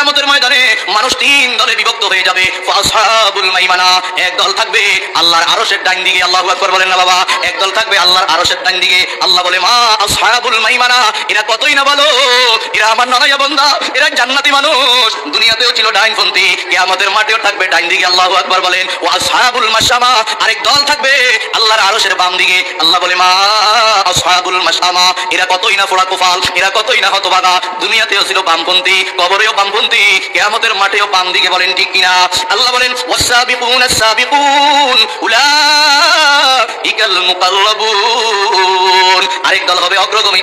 কিয়ামতের ময়দানে মানুষ তিন দলে বিভক্ত হয়ে যাবে। ফাসহাবুল মাইমানা, এক দল থাকবে আল্লাহর আরশের ডান দিকে, আল্লাহু আকবার বলেন না বাবা। এক দল থাকবে আল্লাহর আরশের ডান দিকে। আল্লাহ বলে মা আসহাবুল মাইমানা, এরা কতই না ভালো, এরা আমার ননয়া বান্দা, এরা জান্নাতি মানুষ। দুনিয়াতেও ছিল ডাইনপন্থী, কিয়ামতের মাঠেও থাকবে ডাইন দিকে, আল্লাহু আকবার বলেন। ওয়া আসহাবুল মাশামা, আরেক দল থাকবে আল্লাহর আরশের বাম দিকে। আল্লাহ বলে মা আসহাবুল মাশামা, এরা কতই না ফোড়া কপাল, এরা কতই না হতভাগা। দুনিয়াতেও ছিল বামপন্থী, কবরেও বামপন্থী, কিয়ামতের মাঠেও বাম দিকে, বলেন ঠিক কিনা? আল্লাহ বলেন ওয়াসাবিকুনাস সাবিকুন উলাইকাল মুকাররাবুন, আরেক দল হবে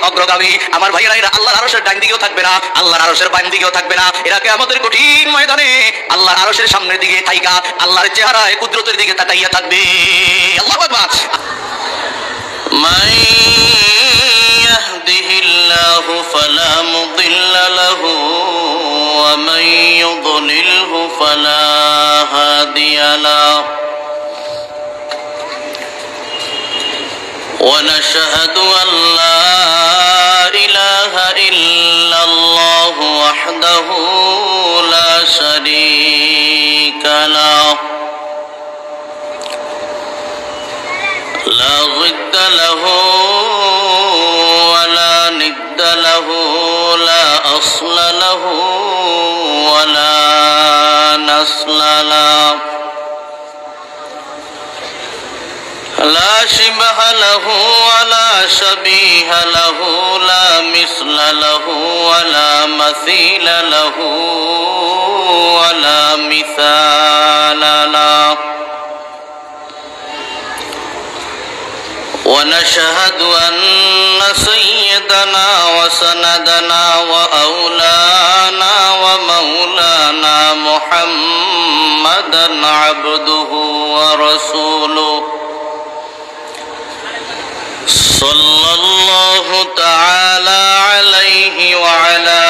অগ্রগামী। আমার ভাইয়েরা, এরা আল্লাহর আরশের ডান দিকেও থাকবে না, আল্লাহর আরশের বাম দিকেও থাকবে না। এরা কিয়ামতের কঠিন ময়দানে আল্লাহর আরশের সামনের দিকে থাইকা আল্লাহর চেহারায় কুদরতের দিকে তাকাইয়া থাকবে। আল্লাহু আকবার। মান ইয়াহদিহিল্লাহু ফালা মুদিল্লা লাহু ওয়া মান ইউদ্লিলহু ফালা হাদিয়া লাহু। ونشهد أن لا إله إلا الله وحده لا شريك له لا ضد له ولا ند له لا أصل له ولا نسل له لا شبه له ولا شبيه له لا مثل له ولا مثيل له ولا مثال له. ونشهد أن سيدنا وسندنا وأولانا ومولانا محمدا عبده ورسوله صلى الله تعالى عليه وعلى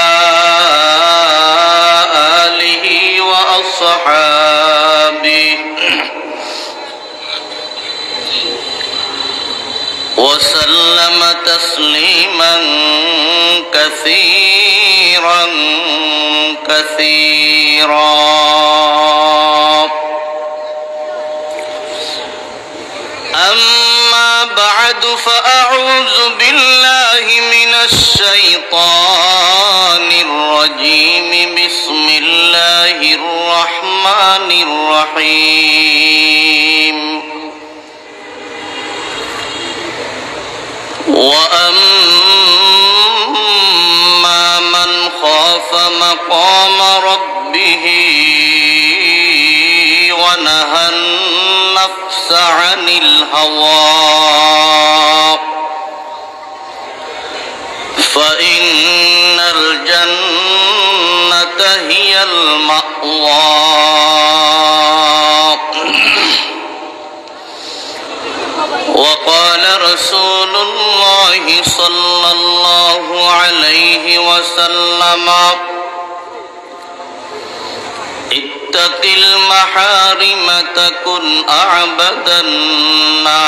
آله وأصحابه وسلم تسليما كثيرا كثيرا. أما بعد فأعوذ بالله من الشيطان الرجيم. بسم الله الرحمن الرحيم. وأما من خاف مقام ربه ونهى النفس عن الهوى فإن الجنة هي المأوى. وقال رسول الله صلى الله عليه وسلم اتق المحارم تكن أعبد الناس.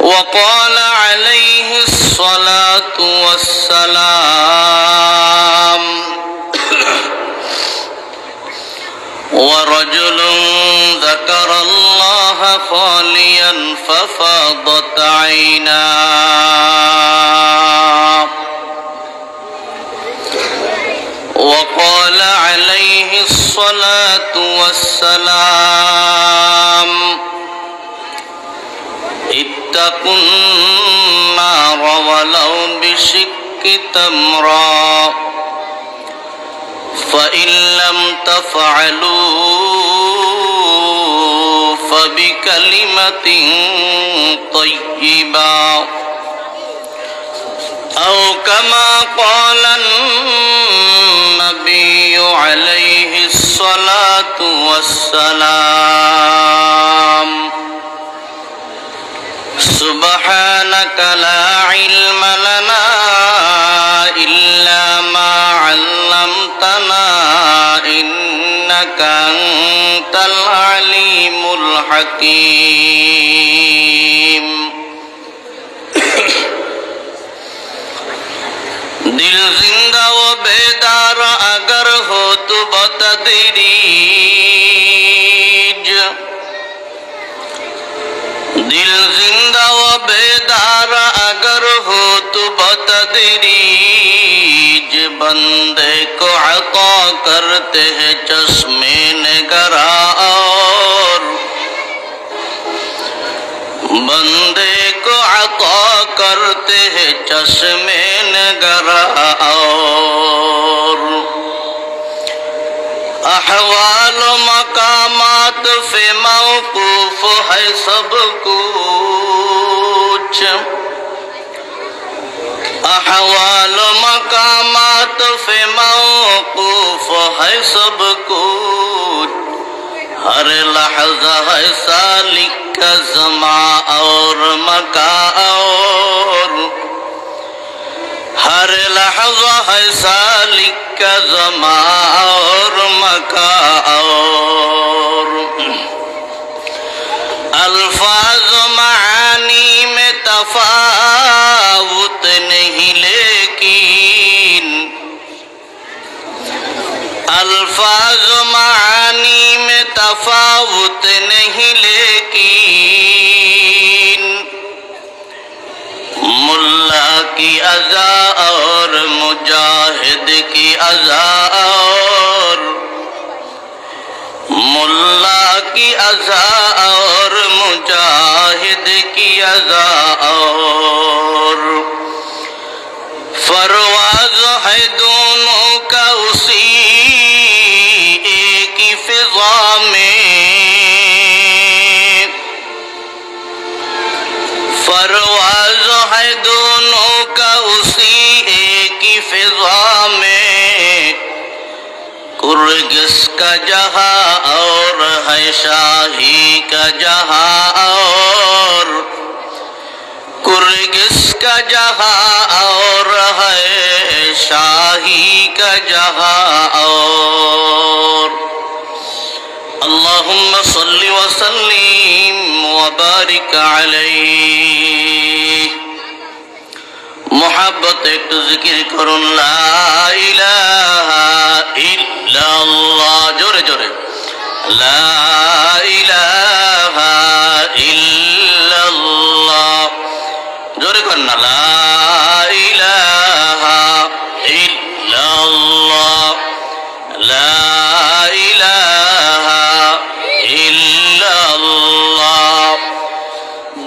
وقال عليه الصلاة والسلام ورجل ذكر الله خاليا ففاضت عيناه. وقال عليه الصلاة والسلام اتقوا النار ولو بشق تمرة فإن لم تفعلوا فبكلمة طيبة أو كما قال النبي عليه الصلاة والسلام سبحانك لا علم لنا إلا ما علمتنا إنك أنت العليم الحكيم. दिल जिंदा व बेदार अगर हो तो बतदरीज, दिल जिंदा व बेदार अगर हो तो बतदरीज, बंदे को अता करते हैं चश्मे नगरा और बंदे को अता करते हैं चश्मे नगरा और अहवाल मकामात पे मौकूफ है सब कुछ, अहवाल मकामात पे मौकूफ है सब कुछ, हर लहज़ा है सालिक का ज़मा और मका और हर लहज़ा है सालिक का ज़मा और मका और अल्फाज मानी में तफावुत नहीं लेकिन अल्फाज मानी में तफावुत नहीं लेकिन मुल्ला की अज़ा और मुजाहिद की अज़ा और मुल्ला की अज़ा और मुजाहिद की अज़ा और फरवाज है दोनों का उसी एक ही फिज़ा में, फरवाज है दोनों का उसी एक ही फिज़ा में, कुर्गिस का जहां और है शाही का जहां और कुर्गिस का जहां और है शाही का जहां और अल्लाहुम्मा सल्लि व सल्लिम व बारिक अलैहि। मोहब्बत एक जिक्र करुन ला इलाहा इल्लल्लाह, जोरे जोरे ला इलाहा इल्लल्लाह, जोरे करना ला इलाहा इल्लल्लाह, ला इलाहा इल्लल्लाह।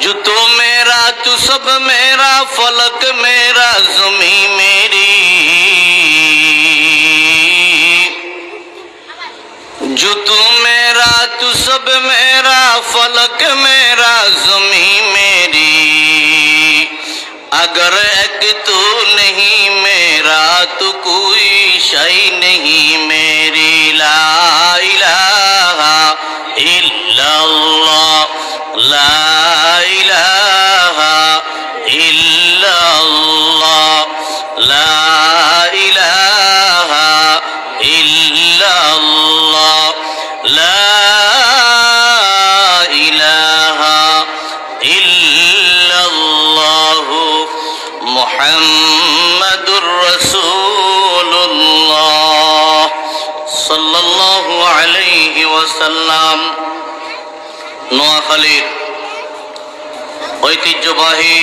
जो तो मेरा तू सब मेरा, फलक मेरा ज़मी मेरी, जो तू मेरा तू सब मेरा, फलक मेरा ज़मी मेरी, अगर एक तू नहीं मेरा तो कोई शय नहीं मेरी। ला इलाहा इल्लल्लाह, ला इलाहा इल्लल्लाह, ला इलाहा इल्लल्लाह, ला इलाहा इल्लल्लाह मुहम्मदुर रसूलुल्लाह सल्लल्लाहु अलैहि वसल्लम। নোয়াখালীর ঐতিহ্যবাহী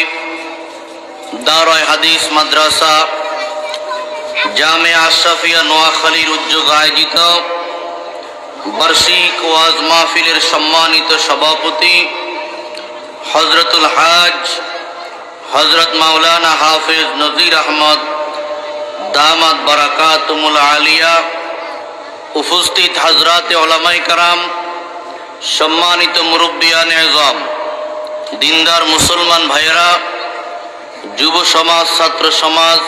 দারুল হাদিস মাদ্রাসা জামিয়া আশরাফিয়া নোয়াখালীর উদ্যোগে আয়োজিত বার্ষিক ওয়াজ মাহফিলের সম্মানিত সভাপতি হযরতুল হাজ হযরত মাওলানা হাফিজ নজির আহমদ দামাত বারাকাতুমুল আলিয়া, উপস্থিত হযরতে উলামায়ে কেরাম, সম্মানিত মুরব্বিয়ানে আযম, দিনদার মুসলমান ভাইয়েরা, যুব সমাজ, ছাত্র সমাজ,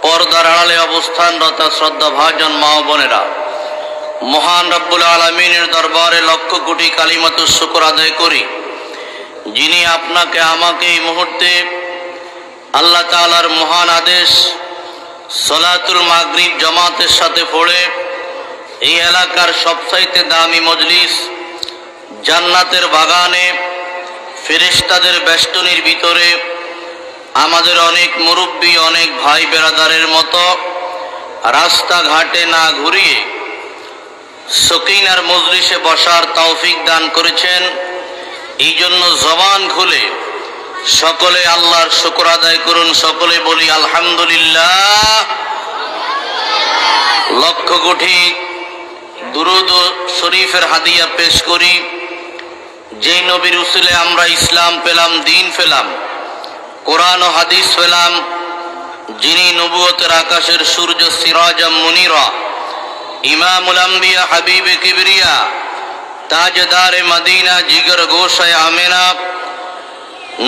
পর্দার আড়ালে অবস্থানরত শ্রদ্ধাভাজন মা ও বোনেরা, মহান রব্বুল আলামিনের দরবারে লক্ষ কোটি কালিমাতুশ শুকর আদায় করি, যিনি আপনাকে আমাকে এই মুহূর্তে আল্লাহ তাআলার মহান আদেশ সলাতুল মাগরিব জামাতের সাথে পড়ে এই এলাকার সবচাইতে দামি মজলিস জান্নাতের বাগানে ফেরেশতাদের বেষ্টনীর ভিতরে আমাদের অনেক মুরব্বী, অনেক ভাই বেরাদারের মতো রাস্তাঘাটে না ঘুরিয়ে সকিনার মজলিসে বসার তৌফিক দান করেছেন। এই জন্য জবান খুলে সকলে আল্লাহর শুকর আদায় করুন। সকলে বলি আলহামদুলিল্লাহ। লক্ষ কোটি দুরূদ শরীফের হাদিয়া পেশ করি। যেই নবীর উসিলে আমরা ইসলাম পেলাম, দিন পেলাম, কোরআন ও হাদিস পেলাম, যিনি নবুয়তের আকাশের সূর্য সিরাজাম মুনিরা, ইমামুল আম্বিয়া, হাবিবে কিবরিয়া, তাজদারে মদিনা, জিগর গোশায় আমেনা,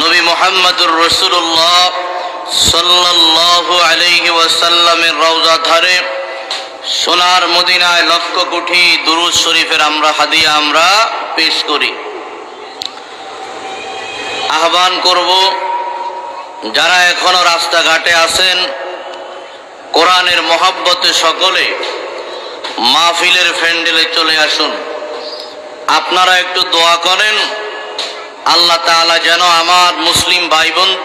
নবী মুহাম্মদুর রাসূলুল্লাহ সাল্লাল্লাহু আলাইহি ওয়াসাল্লামের রওজা ধারে সোনার মদিনায় লক্ষ কোটি দুরূদ শরীফের আমরা হাদিয়া আমরা পেশ করি। আহ্বান করব, যারা এখনো রাস্তাঘাটে আছেন, কোরআনের মহব্বতে সকলে মাহফিলের প্যান্ডেলে চলে আসুন। আপনারা একটু দোয়া করেন, আল্লাহ তাআলা যেন আমার মুসলিম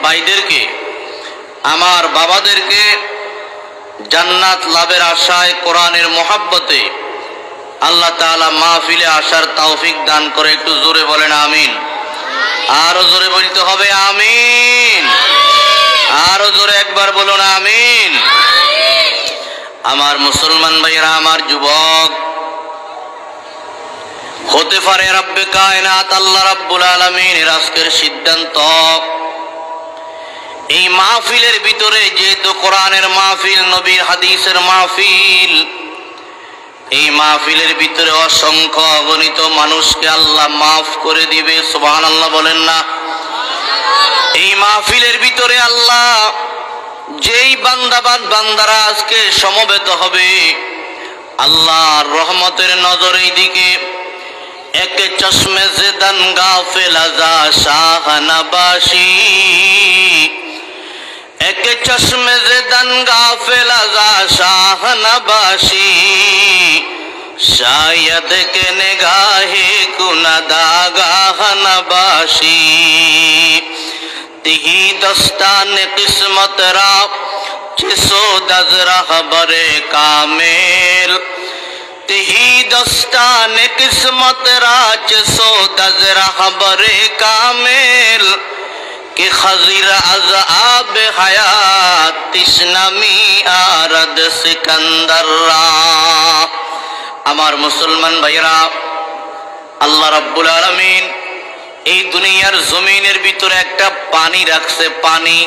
ভাইদেরকে, আমার বাবাদেরকে জান্নাত লাভের আশায় কোরআনের মহব্বতে আল্লাহ তাআলা মাহফিলে আসার তৌফিক দান করে। একটু জোরে বলেন আমিন। আরো জোরে বলতে হবে আমিন। আরো জোরে একবার বলুন আমিন। আমার মুসলমান ভাইয়েরা, আমার যুবক, হতে পারে রব্বে কায়নাত আল্লাহ রাব্বুল আলামিনের আজকের সিদ্ধান্ত এই মাহফিলের ভিতরে, যেহেতু কোরআনের মাহফিল, নবীর হাদিসের মাহফিল, এই মাহফিলের ভিতরে অসংখ্য অগণিত মানুষকে আল্লাহ মাফ করে দিবে। সুবহানাল্লাহ বলেন না? এই মাহফিলের ভিতরে আল্লাহ যেই বান্দারা আজকে সমবেত হবে, আল্লাহর রহমতের নজর এই দিকে। এক চশমে জিদান গাফিল আযা শাহনবাসী, এক চশমে জিদান গাফিল আযা শাহনবাসী, শায়দ কে নিগাহে কুনদা গাহনবাসী, তিহি দস্তান কিসমত রা চিসো দজরা খবরে কামেল, তিহি দস্তান কিসমত রা চিসো দজরা খবরে কামেল, कि खजीर अज आब हयात तिश्नमी आरद सिकंदर रा। আমার মুসলমান ভাইরা, আল্লাহ রাব্বুল আলামিন এই দুনিয়ার জমিনের ভিতরে একটা পানি রাখছে, পানি,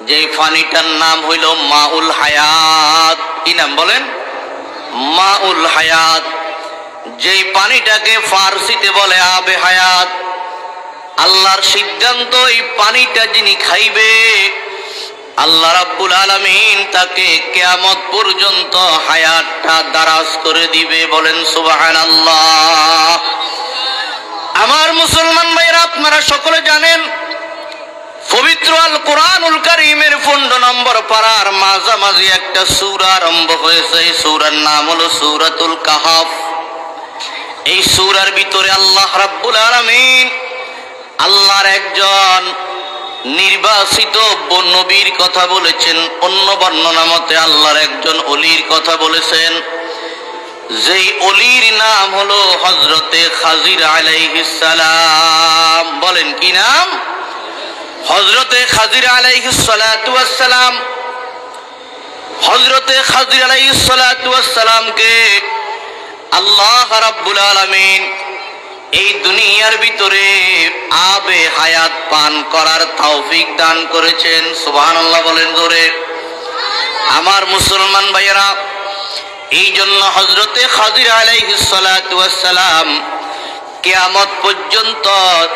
যেই পানিটার নাম হইল মাউল হায়াত। কি নাম বলেন? মাউল হায়াত। যেই পানিটাকে ফার্সিতে বলে আবে হায়াত। আল্লাহর সিদ্ধান্ত, এই পানিটা যিনি খাইবে, আল্লাহ রাব্বুল আলামিন তাকে কিয়ামত পর্যন্ত হায়াতটা দারাজ করে দিবে। বলেন সুবহানাল্লাহ। আমার মুসলমান ভাইরা, আপনারা সকলে জানেন, পবিত্র আল কোরআনুল কারীমের 15 নম্বর পারার মাঝামাঝি একটা সূরা আরম্ভ হয়েছে। এই সূরার নাম হলো সূরাতুল কাহফ। এই সূরার ভিতরে আল্লাহ রাব্বুল আলামিন আল্লাহর একজন নির্বাচিত নবীর কথা বলেছেন। অন্য বর্ণনা মতে আল্লাহর একজন ওলির কথা বলেছেন, যেই ওলির নাম হলো হযরতে খাজির আলাইহিস সালাম। বলেন কি নাম? হযরতে খাজির আলাইহিস সালাতু ওয়াস সালাম। হযরতে খাজির আলাইহিস সালাতু ওয়াস সালামকে আল্লাহ রাব্বুল আলামিন এই দুনিয়ার ভিতরে আবে হায়াত পান করার তৌফিক দান করেছেন। সুবহানাল্লাহ বলেন জোরে। আমার মুসলমান ভাইয়েরা, এই জন্য হযরতে খাজির আলাইহিস সালাতু ওয়াস সালাম কিয়ামত পর্যন্ত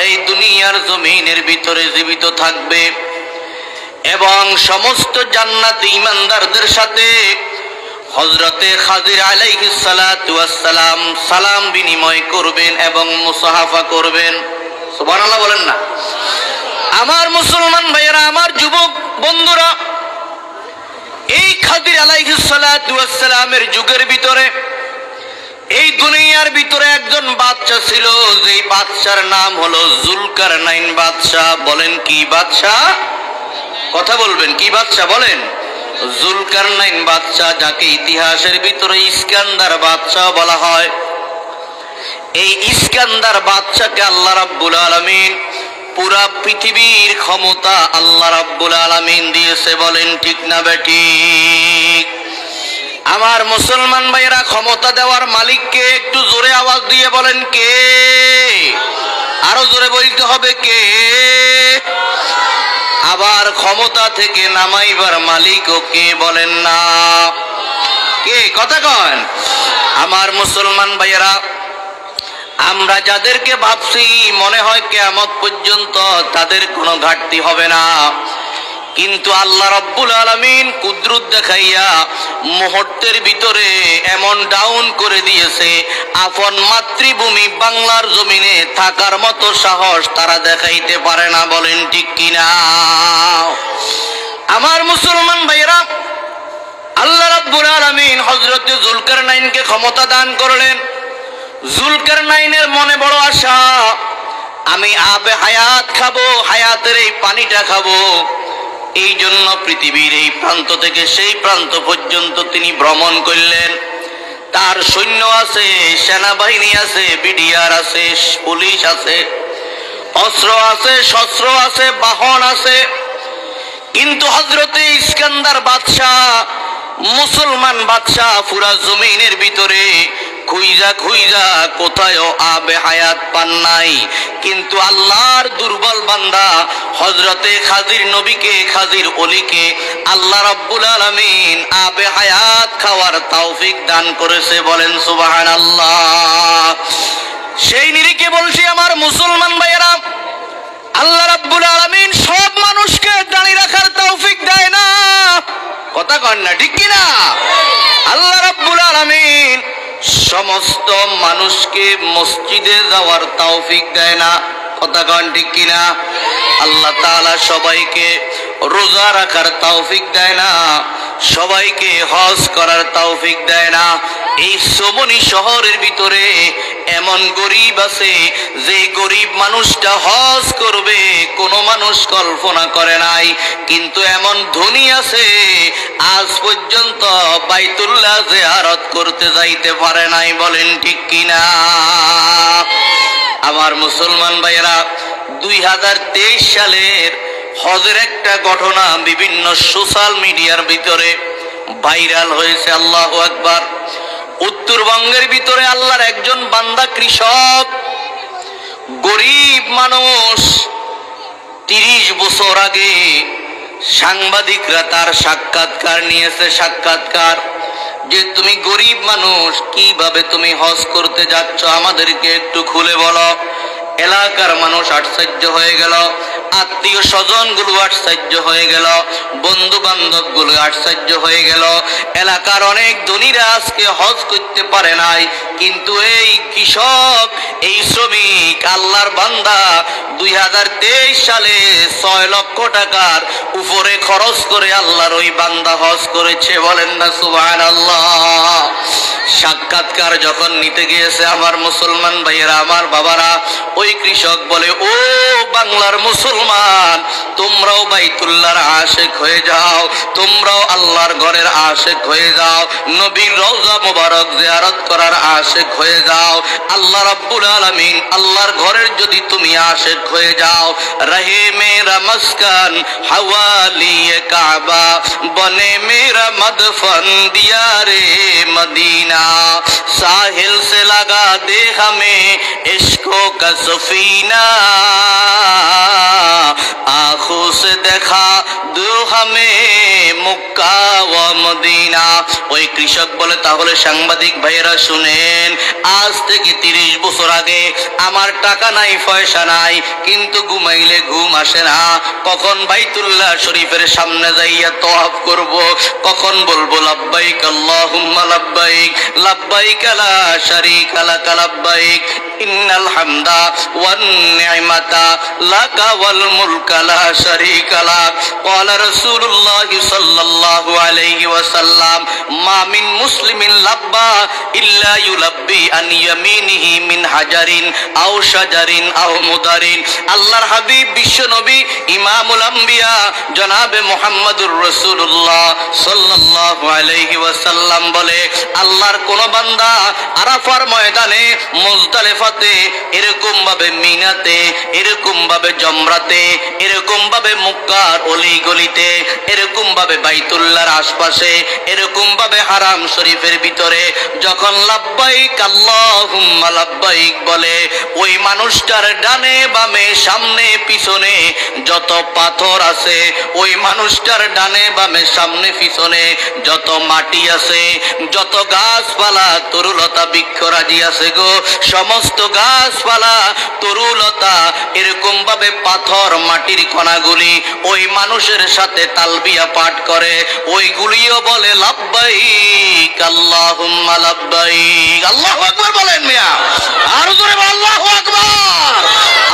এই দুনিয়ার জমিনের ভিতরে জীবিত থাকবে এবং সমস্ত জান্নাতি ঈমানদারদের সাথে হযরতে খাজির আলাইহিস সালাতু ওয়াস সালাম সালাম বিনিময় করবেন এবং মুসাহাফা করবেন। সুবহানাল্লাহ বলেন না? আমার মুসলমান ভাইয়েরা, আমার যুবক বন্ধুরা, এই খাজির আলাইহিস সালাতু ওয়াস সালামের যুগের ভিতরে এই দুনিয়ার ভিতরে একজন বাদশা ছিল, যেই বাদশার নাম হলো জুলকারনাইন বাদশা। বলেন কি বাদশা? কথা বলবেন, কি বাদশা বলেন? জুলকারনাইন বাদশা, যাকে ইতিহাসের ভিতরে ইস্কান্দার বাদশা বলা হয়। এই ইস্কান্দার বাদশাকে আল্লাহ রাব্বুল আলামিন পুরা পৃথিবীর ক্ষমতা আল্লাহ রাব্বুল আলামিন দিয়েছে, বলেন ঠিক না বেঠিক? আমার মুসলমান ভাইয়েরা, ক্ষমতা দেওয়ার মালিককে একটু জোরে আওয়াজ দিয়ে বলেন কে? আরো জোরে বলতে হবে কে? আবার ক্ষমতা থেকে নামাইবার মালিকও কে বলেন না? কে? কথা কন। আমার মুসলমান ভাইয়েরা, আমরা যাদেরকে ভাবছি মনে হয় কিয়ামত পর্যন্ত তাদের কোনো ঘাটতি হবে না, কিন্তু আল্লাহ রাব্বুল আলামিন কুদরত দেখাইয়া মুহূর্তের ভিতরে এমন ডাউন করে দিয়েছে, আপন মাতৃভূমি বাংলার জমিনে থাকার মতো সাহস তারা দেখাইতে পারে না, বলেন ঠিক কিনা? আমার মুসলমান ভাইরা, আল্লাহ রাব্বুল আলামিন হযরত জুলকারনাইনকে ক্ষমতা দান করলেন। জুলকারনাইনের মনে বড় আশা, আমি আবে হায়াত খাবো, হায়াতের এই পানিটা খাবো। এই জন্য পৃথিবীর এই প্রান্ত থেকে সেই প্রান্ত পর্যন্ত তিনি ভ্রমণ করলেন। তার সৈন্য আছে, সেনাবাহিনী আছে, বিডিআর আছে, পুলিশ আছে, অস্ত্র আছে, শস্ত্র আছে, বাহন আছে। কিন্তু হযরতে ইস্কান্দার বাদশাহ, মুসলমান বাদশাহ, পুরা জমিনের ভিতরে খুঁজা খুঁজা কোথায়ও আবে হায়াত পান নাই। কিন্তু আল্লাহর দুর্বল বান্দা হযরতে খাজির নবীকে, খাজির ওলিকে আল্লাহ রাব্বুল আলামিন আবে হায়াত খাওয়ার তৌফিক দান করেছে, বলেন সুবহানাল্লাহ। সেই নিরিখে বলছি আমার মুসলমান ভাইয়েরা, আল্লাহ রাব্বুল আলামিন সব মানুষকে দাঁড়িয়ে রাখার তৌফিক দেয় না। কথা কন না, ঠিক কিনা? আল্লাহ রাব্বুল আলামিন সমস্ত মানুষকে মসজিদে যাওয়ার তৌফিক দেয় না। কথা কন ঠিক কিনা? আল্লাহ তাআলা সবাইকে রোজা রাখার তৌফিক দেয় না, সবাইকে হজ করার তৌফিক দেয় না। এই সোমনি শহরের ভিতরে এমন গরিব আছে, যে গরিব মানুষটা হজ করবে কোনো মানুষ কল্পনা করে নাই। কিন্তু এমন ধনী আছে, আজ পর্যন্ত বাইতুল্লাহ জিয়ারত করতে যাইতে পারে নাই, বলেন ঠিক কিনা? আমার মুসলমান ভাইয়েরা, 2023 সালের হজের একটা ঘটনা বিভিন্ন সোশ্যাল মিডিয়ার ভিতরে ভাইরাল হয়েছে। আল্লাহু আকবার। উত্তরবঙ্গের ভিতরে আল্লাহর একজন বান্দা কৃষক, গরিব মানুষ, 30 বছর আগে সাংবাদিকরা তার সাক্ষাৎকার নিয়েছে। সাক্ষাৎকার যে তুমি গরিব মানুষ, কিভাবে তুমি হজ করতে যাচ্ছ আমাদেরকে একটু খুলে বলো। এলাকার মানুষ আশ্চর্য হয়ে গেল, আত্মীয় স্বজন গুলো আশ্চর্য হয়ে গেল, বন্ধু বান্ধব গুলো আশ্চর্য হয়ে গেল। এলাকার অনেক ধনীরা আজকে হজ করতে পারে নাই, কিন্তু এই কৃষক, এই শ্রমিক, আল্লাহর বান্দা 2023 সালে 6 লক্ষ টাকার উপরে খরচ করে আল্লাহর ওই বান্দা হজ করেছে, বলেন না সুবহানাল্লাহ। সাক্ষাৎকার যখন নিতে গিয়েছে আমার মুসলমান ভাইয়েরা, আমার বাবারা, ওই কৃষক বলে, ও বাংলার মুসলমান, তোমরাও বাইতুল্লাহর আশিক হয়ে যাও, তোমরাও আল্লাহর ঘরের আশিক হয়ে যাও, নবীর রওজা মুবারক জিয়ারত করার আশিক হয়ে যাও। আল্লাহ রাব্বুল আলামিন আল্লাহর ঘরের যদি তুমি আশিক হয়ে যাও, রহে মেরা মস্কান হওয়ালি কাবা, বনে মেরা মদফন দিয়ারে মদিনা, साहिल से लगा दे हमें इश्कों का सफीना, आँखों से देखा दो हमें मक्का व मदीना। ওই কৃষক বলে, তাহলে সাংবাদিক ভাইয়েরা শুনেন, আজ থেকে 30 বছর আগে আমার টাকা নাই, পয়সা নাই, কিন্তু ঘুমাইলে ঘুম আসে না। কখন বাইতুল্লাহ শরীফের সামনে যাইয়া তওয়াফ করব, কখন বলবো লাব্বাইক আল্লাহুম্মা লাব্বাইক, লাব্বাইক লা শারীকা লাক লাব্বাইক, ইন্নাল হামদা ওয়ান নি'মাতা লাকা ওয়াল মুলকা লা শারীকা লাক। ক্বালা রাসূলুল্লাহ সাল্লাল্লাহু আলাইহি আলাইহি ওয়াসাল্লাম মা মিন মুসলিমিন লাব্বা ইল্লা ইউলাব্বি আন ইয়ামিনিহি মিন হাজারিন আও শাজারিন আও মুদারিন। আল্লাহর হাবিব বিশ্ব নবী ইমামুল আম্বিয়া জনাবে মুহাম্মদুর রাসূলুল্লাহ সাল্লাল্লাহু আলাইহি ওয়াসাল্লাম বলে, আল্লাহর কোন বান্দা আরাফার ময়দানে, মুজদালিফাতে, এরকম ভাবে মিনাতে, এরকম ভাবে জমরাতে, এরকম ভাবে মক্কার অলি গলিতে, এরকম ভাবে বাইতুল্লাহর আশপাশে, এরকম ভাবে হারাম শরীফের ভিতরে যখন লাব্বাইক আল্লাহুম্মা লাব্বাইক বলে, ওই মানুষটার ডানে বামে সামনে পিছনে যত পাথর আছে, ওই মানুষটার ডানে বামে সামনে পিছনে যত মাটি আছে, যত গাছপালা তরুলতা বৃক্ষরাজি আছে গো, সমস্ত গাছপালা তরুলতা এরকম ভাবে পাথর মাটির কণাগুলি ওই মানুষের সাথে তালবিয়া পাঠ করে, ওইগুলিও বলে লাব্বাইক আল্লাহুম্মা লাব্বাইক। আল্লাহু আকবার বলেন মিয়া, আর জোরে বলেন আল্লাহু আকবার।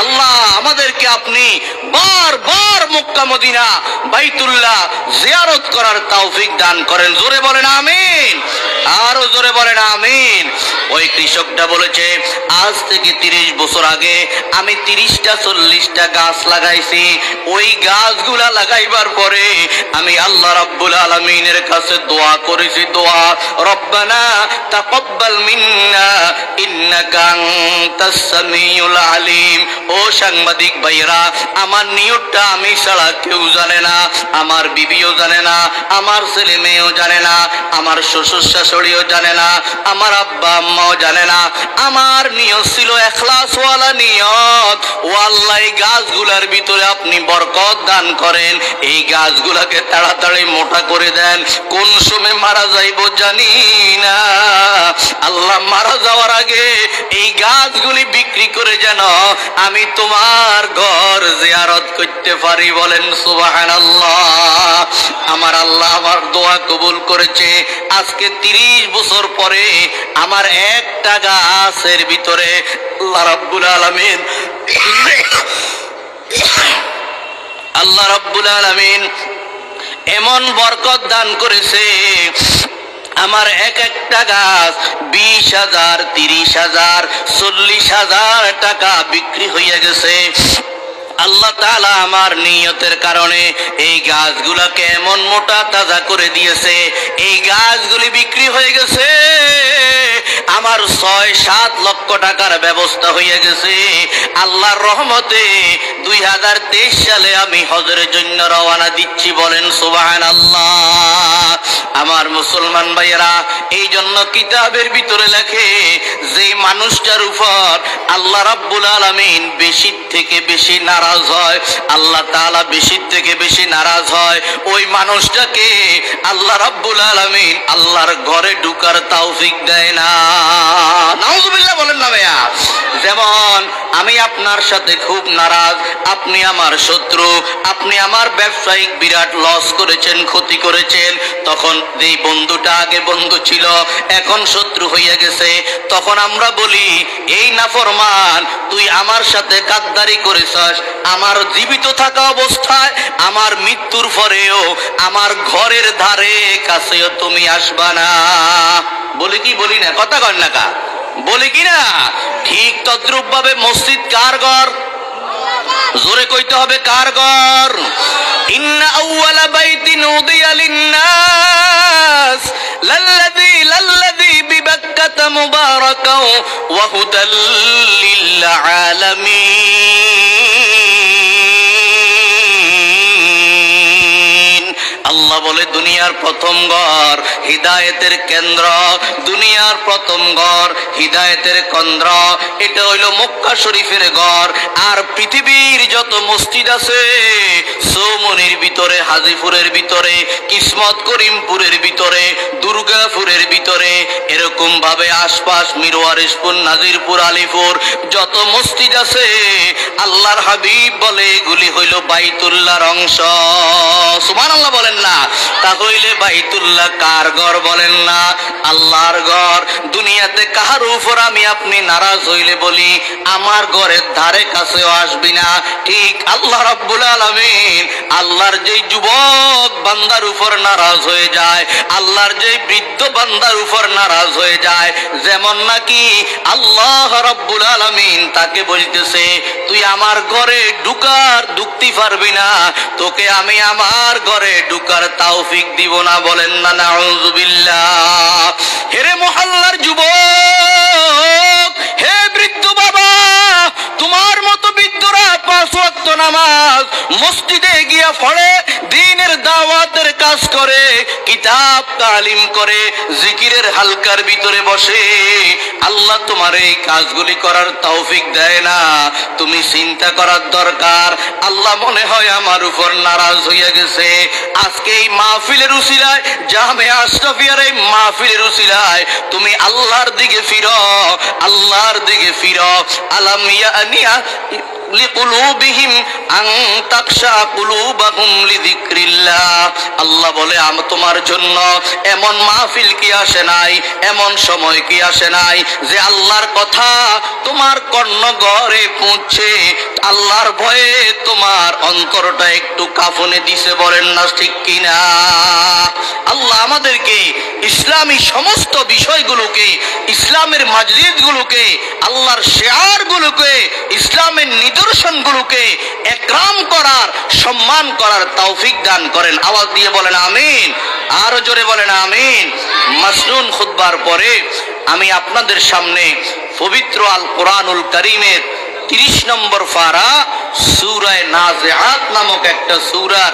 আল্লাহ আমাদেরকে আপনি বারবার মক্কা মদিনা বাইতুল্লাহ জিয়ারত করার তৌফিক দান করেন। জোরে বলেন আমিন, আরো জোরে বলেন আমিন। ওই কৃষকটা বলেছে, আজ থেকে 30 বছর আগে আমি 30টা 40টা গাছ লাগাইছি। ওই গাছগুলা লাগাইবার পরে আমি আল্লাহ রাব্বুল আলামিনের কাছে দোয়া করেছি, দোয়া রব্বানা তাকাব্বাল মিন্না ইন্নাকা আনতাস সামিউল আলিম। ও সাংবাদিক ভাইরা, আমার নিয়তটা আমি ছাড়া কেউ জানে না, আমার বিবিও জানে না, আমার ছেলে মেয়েও জানে না, আমার শ্বশুর শাশুড়িও জানে না, আমার আব্বা আম্মাও জানে না। আমার নিয়ত ছিল ইখলাসওয়ালা নিয়ত। ও আল্লাহ, এই গাছগুলার ভিতরে আপনি বরকত দান করেন, এই গাছগুলাকে তাড়াতাড়ি মোটা করে দেন, কোন সময় মারা যাইব জানি না। আল্লাহ মারা যাওয়ার আগে এই গাছগুলি বিক্রি করে যেন আমি তোমার ঘর জিয়ারত করতে পারি। বলেন সুবহানাল্লাহ। আমার আল্লাহ আমার দোয়া কবুল করেছে। আজকে 30 বছর পরে আমার একটা গাছের ভিতরে আল্লাহ রাব্বুল আলামিন আল্লাহ রাব্বুল আলামিন এমন বরকত দান করেছে, আমার এক একটা গাছ 20,000, 30,000, 40,000 টাকা বিক্রি হয়ে গেছে। আল্লাহ তাআলা আমার নিয়তের কারণে এই গাছগুলোকে এমন মোটা তাজা করে দিয়েছে, এই গাছগুলি বিক্রি হয়ে গেছে। আমার 6-7 লক্ষ টাকার ব্যবস্থা হয়ে গেছে। আল্লাহর রহমতে 2023 সালে আমি হজের জন্য রওনা দিচ্ছি। বলেন সুবহানাল্লাহ। আমার মুসলমান ভাইয়েরা, এই জন্য কিতাবের ভিতরে লেখে, যে মানুষটার উপর আল্লাহ রাব্বুল আলামিন বেশি থেকে বেশি নারাজ হয়, আল্লাহ তাআলা বেশি থেকে বেশি নারাজ হয়, ওই মানুষটাকে আল্লাহ রাব্বুল আলামিন আল্লাহর ঘরে ঢুকার তৌফিক দেয় না। নাউজুবিল্লাহ বলেন না ভাইয়া। যেমন আমি আপনার সাথে খুব নারাজ, আপনি আমার শত্রু, আপনি আমার ব্যবসায়িক বিরাট লস করেছেন, ক্ষতি করেছেন, তখন যেই বন্ধুটা আগে বন্ধু ছিল এখন শত্রু হয়ে গেছে, তখন আমরা বলি, এই নাফরমান তুই আমার সাথে গাদ্দারি করেছস, আমার জীবিত থাকা অবস্থায়, আমার মৃত্যুর পরেও আমার ঘরের ধারে কাছেও তুমি আসবা না। বলি কি বলি না? কথা কন না কা? বলি কি না? ঠিক তদ্রূপ ভাবে মসজিদ কার ঘর? জোরে কইতে হবে, কার ঘর? ইন্না আউওয়ালা বাইতিন উদিয়া লিন-নাস লাল্লাযী বিবাক্কাতা মুবারাকাও ওয়া হুদাল লিল আলামিন। আল্লাহ বলে, দুনিয়ার প্রথম ঘর হিদায়াতের কেন্দ্র, দুনিয়ার প্রথম ঘর হিদায়াতের কেন্দ্র, এটা হইল মক্কা শরীফের ঘর। আর পৃথিবীর যত মসজিদ আছে, সৌমনির ভিতরে, হাজিপুরের ভিতরে, কিসমত করিমপুরের ভিতরে, দুর্গাপুরের ভিতরে, এরকম ভাবে আশপাশ মিরওয়ারিশপুর, নাজিরপুর, আলিপুর যত মসজিদ আছে, আল্লাহর হাবিব বলে এগুলি হইল বাইতুল্লাহর অংশ। সুবহানাল্লাহ বলেন না? তাহলে বাইতুল্লাহ কার ঘর বলেন না? আল্লাহর ঘর। দুনিয়াতে কাহার উপর আমি আপনি নারাজ হইলে বলি আমার ঘরের ধারে কাছেও আসবি না, ঠিক আল্লাহ রাব্বুল আলামিন আল্লাহর যেই যুবক বান্দার উপর নারাজ হয়ে যায়, আল্লাহর যেই বৃদ্ধ বান্দার উপর নারাজ হয়ে যায়, যেমন নাকি আল্লাহ রাব্বুল আলামিন তাকে বলতেছে তুই আমার ঘরে ঢুকতে পারবি না, তোকে আমি আমার ঘরে ঢুকার তৌফিক দিব না। বলেন না নাউযুবিল্লাহ। হেরে মহল্লার যুবক, হে বৃদ্ধ বাবা, তোমার মতো বৃদ্ধরা 5 ওয়াক্ত নামাজ মসজিদে গিয়া পড়ে, দ্বীনের দাওয়াতের কাজ করে, কিতাব তালিম করে, জিকিরের হালকার ভিতরে বসে, আল্লাহ তোমার এই কাজগুলি করার তৌফিক দেয় না। তুমি চিন্তা করার দরকার, আল্লাহ মনে হয় আমার উপর নারাজ হইয়া গেছে। আজকে এই মাহফিলের উসিলায়, জামিয়া আশরাফিয়ার এই মাহফিলের উসিলায় তুমি আল্লাহর দিকে ফিরো, আল্লাহর দিকে ফিরো। আলাম ইয়ানিয়া লিকুলুবিহিম আন তাকশা কুলুবাহুম লিযিকরিল্লাহ। আল্লাহ বলে তোমার জন্য এমন মাহফিল কি আসে নাই, এমন সময় কি আসে নাই যে আল্লাহর কথা তোমার কর্ণগরে পৌঁছে, আল্লাহর ভয়ে তোমার অন্তরটা একটু কাঁপনে দিছে। বলেন না ঠিক কিনা? আল্লাহ আমাদেরকে ইসলামী সমস্ত বিষয়গুলোকে, ইসলামের মাজলিসগুলোকে, আল্লাহর শেয়ারগুলোকে, ইসলামের নিদর্শনগুলোকে একরাম করার, সম্মান করার তৌফিক দান করেন। আওয়াজ দিয়ে বলেন আমিন, আরো জোরে বলেন আমিন। মাসনুন খুতবার পরে আমি আপনাদের সামনে পবিত্র আল কোরআনুল কারীমের 30 নম্বর পারা সূরা নাজিআত নামক একটা সূরার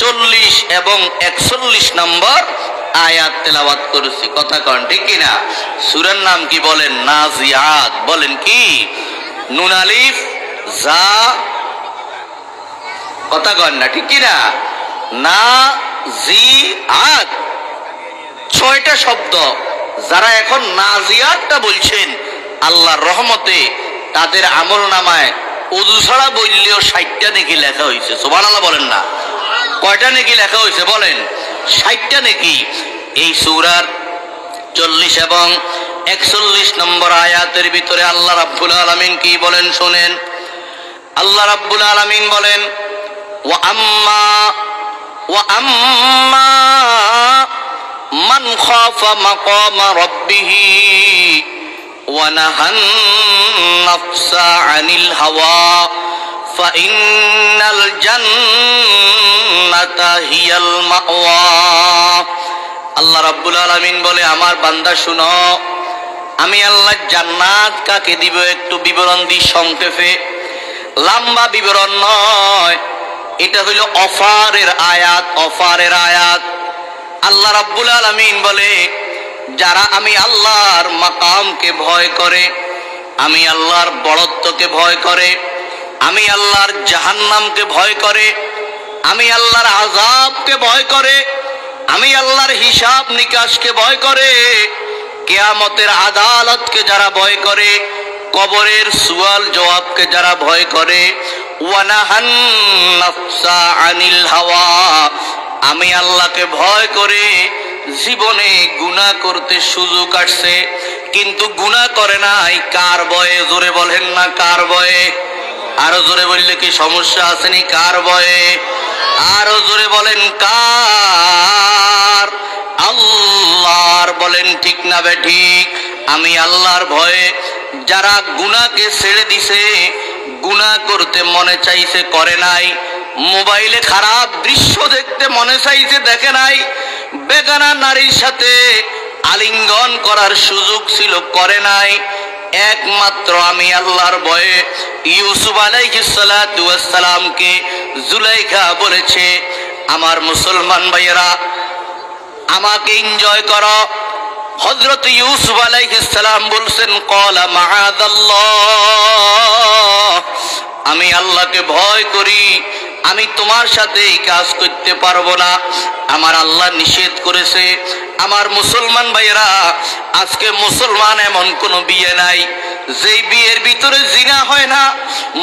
40 এবং 41 নম্বর আয়াত তেলাওয়াত করেছি। কথা কন ঠিক কিনা? সূরার নাম কি বলেন? নাজিআত। বলেন কি? নুন আলিফ জা, কথা কন না ঠিক কিনা? নাজিআত 6টা শব্দ। যারা এখন নাজিআতটা বলছেন, আল্লাহর রহমতে তাদের আমল নামায় ওযু ছাড়া বললেও 60টা নেকি লেখা হয়েছে। সুবহানাল্লাহ বলেন না? কয়টা নেকি লেখা হয়েছে বলেন? 60টা নেকি। এই সূরার 40 এবং 41 নম্বর আয়াতের ভিতরে আল্লাহ রাব্বুল আলামিন কি বলেন শুনেন। আল্লাহ রাব্বুল আলামিন বলেন ওয়া আম্মা মান খাফা মাকামা রাব্বিহি ওয়া নাহান নাফসা আনিল হাওয়া ফাইন্নাল জান্নাতা হিয়াল মাওয়া। আল্লাহ রাব্বুল আলামিন বলে আমার বান্দা শুনো, আমি আল্লাহ জান্নাত কাকে দিব একটু বিবরণ দিই সংক্ষেপে, লম্বা বিবরণ নয়। এটা হইল অফারের আয়াত, অফারের আয়াত। আল্লাহ রাব্বুল আলামিন বলে যারা আমি আল্লাহর মাকামকে ভয় করে, আমি আল্লাহর বড়ত্বকে ভয় করে, আমি আল্লাহর জাহান্নামকে ভয় করে, আমি আল্লাহর আযাবকে ভয় করে, আমি আল্লাহর হিসাব নিকাশকে ভয় করে, কিয়ামতের আদালতকে যারা ভয় করে, কবরের সুয়াল জবাবকে যারা ভয় করে, ওয়ানাহান নাফসা আনিল হাওয়া, আমি আল্লাহকে ভয় করে জীবনে গুনাহ করতে সুযোগ আসছে কিন্তু গুনাহ করে নাই, কার ভয়ে? জোরে বলেন না কার ভয়ে? আরো জোরে বললে কি সমস্যা আসেনি? কার ভয়ে? আরো জোরে বলেন কার? আল্লাহর। বলেন ঠিক না বে ঠিক? আমি আল্লাহর ভয়ে যারা গুনাহকে ছেড়ে দিছে, গুনাহ করতে মনে চাইছে করে নাই, মোবাইলে খারাপ দৃশ্য দেখতে মনে চাইছে দেখে নাই, বেগানা নারীর সাথে আলিঙ্গন করার সুযোগ ছিল করে নাই, একমাত্র আমি আল্লাহর ভয়ে ইউসুফ আলাইহিস সালাতু ওয়াস সালামকে জুলাইখা বলেছে আমার মুসলমান ভাইয়েরা আমাকে এনজয় করো। হযরত ইউসুফ আলাইহিস সালাম বলছেন ক্বালা মাআযাল্লাহ, আমি আল্লাহকে ভয় করি, আমি তোমার সাথে এই কাজ করতে পারবো না, আমার আল্লাহ নিষেধ করেছে। আমার মুসলমান ভাইয়েরা আজকে মুসলমান এমন কোন বিয়ে নাই যেই বিয়ের ভিতরে জিনা হয় না,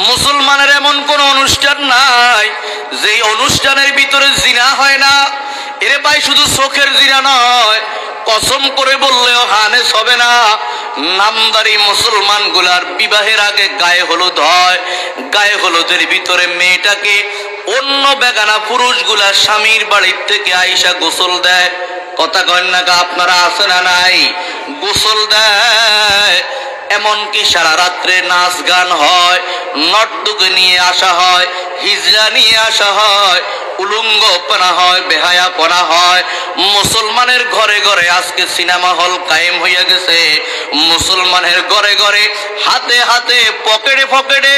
মুসলমানের এমন কোন অনুষ্ঠান নাই যেই অনুষ্ঠানের ভিতরে জিনা হয় না। এরে ভাই শুধু চোখের জিনা নয়, কসম করে বললেও হানেস হবে না। নামদারি মুসলমান গুলার বিবাহের আগে গায়ে হলুদ হয়, গায়ে হলুদের ভিতরে মেয়েটাকে অন্য বেগানা পুরুষগুলা স্বামীর বাড়ির থেকে আইসা গোসল দেয়। কথা কয় না, আপনারা আছে না নাই? গোসল দেয়। এমনকি সারা রাত্রে নাচ গান হয়, নর্তকী নিয়ে আসা হয়, হিজড়া নিয়ে আসা হয়, উলঙ্গ পনা হয়, বেহায়া পনা হয়। মুসলমানের ঘরে ঘরে আজকে সিনেমা হল কায়েম হইয়া গেছে। মুসলমানের ঘরে ঘরে হাতে হাতে পকেটে পকেটে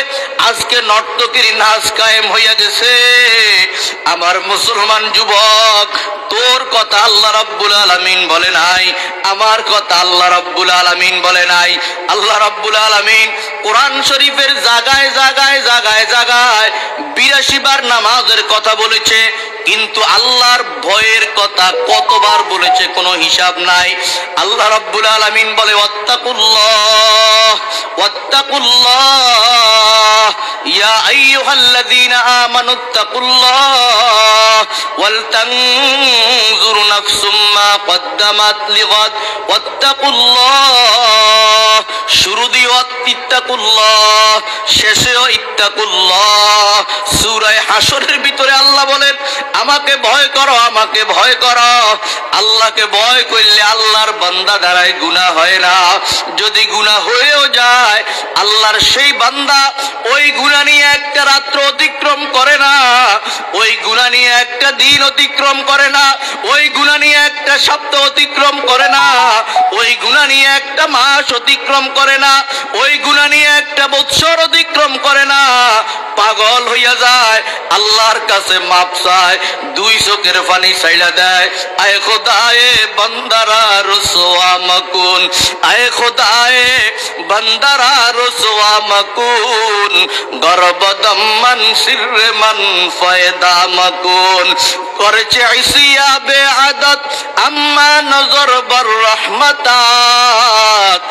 আজকে নর্তকীর নাচ কায়েম হইয়া গেছে। আমার মুসলমান যুবক, তোর কথা আল্লাহ রাব্বুল আলামিন বলে নাই, আমার কথা আল্লাহ রাব্বুল আলামিন বলে নাই। আল্লাহ রাব্বুল আলামিন কোরআন শরীফের জায়গায় জায়গায় জায়গায় জায়গায় 82 বার নামাজের কথা বলেছে, কিন্তু আল্লাহর ভয়ের কথা কতবার বলেছে কোনো হিসাব নাই। আল্লাহ রাব্বুল আলামিন বলে ওয়াত্তাকুল্লাহ ওয়াত্তাকুল্লাহ ইয়া আইয়ুহাল্লাযীনা আমানুত্তাকুল্লাহ ওয়াল তানজুর নাফসুম মা কদ্দামাত লিগাদ ওয়াত্তাকুল্লাহ। শুরু দিও ইত্তাকুল্লাহ, শেষেও ইত্তাকুল্লাহ। সূরা হাশরের ভিতরে আল্লাহ বলেন আমাকে ভয় করো, আমাকে ভয় করো। আল্লাহকে ভয় করলে আল্লাহর বান্দা দ্বারাই গুনাহ হয় না। যদি গুনাহ হয়েও যায়, আল্লাহর সেই বান্দা ওই গুনাহ নিয়ে একটা রাত্র অতিক্রম করে না, ওই গুনাহ নিয়ে একটা দিন অতিক্রম করে না, ওই গুনাহ নিয়ে একটা সপ্তাহ অতিক্রম করে না, ওই গুনাহ নিয়ে একটা মাস অতিক্রম করে না, ওই গুনাহ নিয়ে একটা বৎসর অতিক্রম করে না। পাগল হইয়া যায়, আল্লাহর কাছে মাপ চায়, 2 চোখের পানি ছাইড়া দেয়। আয় খোদায়ে বান্দারা রসওয়া মাকুন, আয় খোদায়ে বান্দারা রসওয়া মাকুন, গরবদম মান সিররে মান ফায়দা মাকুন। করেছে ইসিয়া বেআদত আম্মা নজর বর রহমতাত,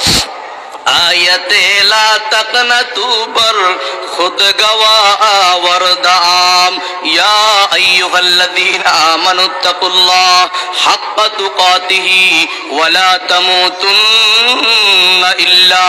আয়াতে লা তাকনাতু বর খুদ গওয়া ওয়ারদাম। ইয়া আইয়ুহাল্লাযীনা আমানুত্তাকুল্লাহ হাক্কা তুকাতিহি ওয়া লা তামুতুন্না ইল্লা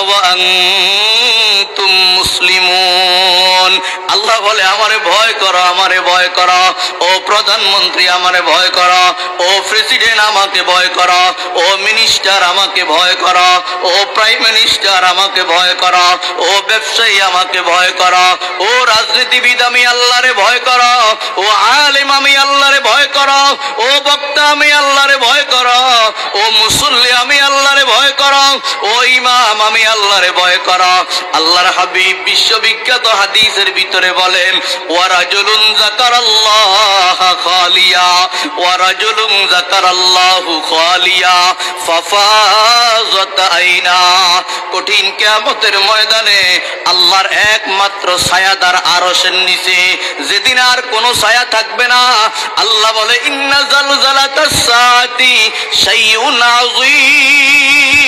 ওয়া আনতুম মুসলিমুন। আল্লাহ বলে আমারে ভয় করো, আমারে ভয় করো। ও প্রধানমন্ত্রী আমারে ভয় করো, ও প্রেসিডেন্ট আমাকে ভয় করো, ও মিনিস্টার আমাকে ভয় করো, ও প্রাইম মিনিস্টার আমাকে ভয় করো, ও ব্যবসায়ী আমাকে ভয় করো, ও রাজনীতিবিদ আমি আল্লাহরে ভয় করো, ও আলেম আমি আল্লাহরে ভয় করো, ও বক্তা আমি আল্লাহরে ভয় করো, ও মুসল্লি আমি আল্লাহরে ভয় করো, ও ইমাম আমি আল্লাহরে ভয় করো। আল্লাহর হাবিব বিশ্ববিখ্যাত হাদিসের ভিতরে বলেন ওয়া রাজুলুন যাকারাল্লাহ খালিয়া ওয়া রাজুলুন যাকারাল্লাহু খালিয়া ফাফাযাত আইনা। কঠিন কিয়ামতের ময়দানে আল্লাহর একমাত্র ছায়াদার আরশের নিচে, যেদিন আর কোনো ছায়া থাকবে না, আল্লাহ বলে ইন্না জালজালাতাস সাআতি শাইউন আযীম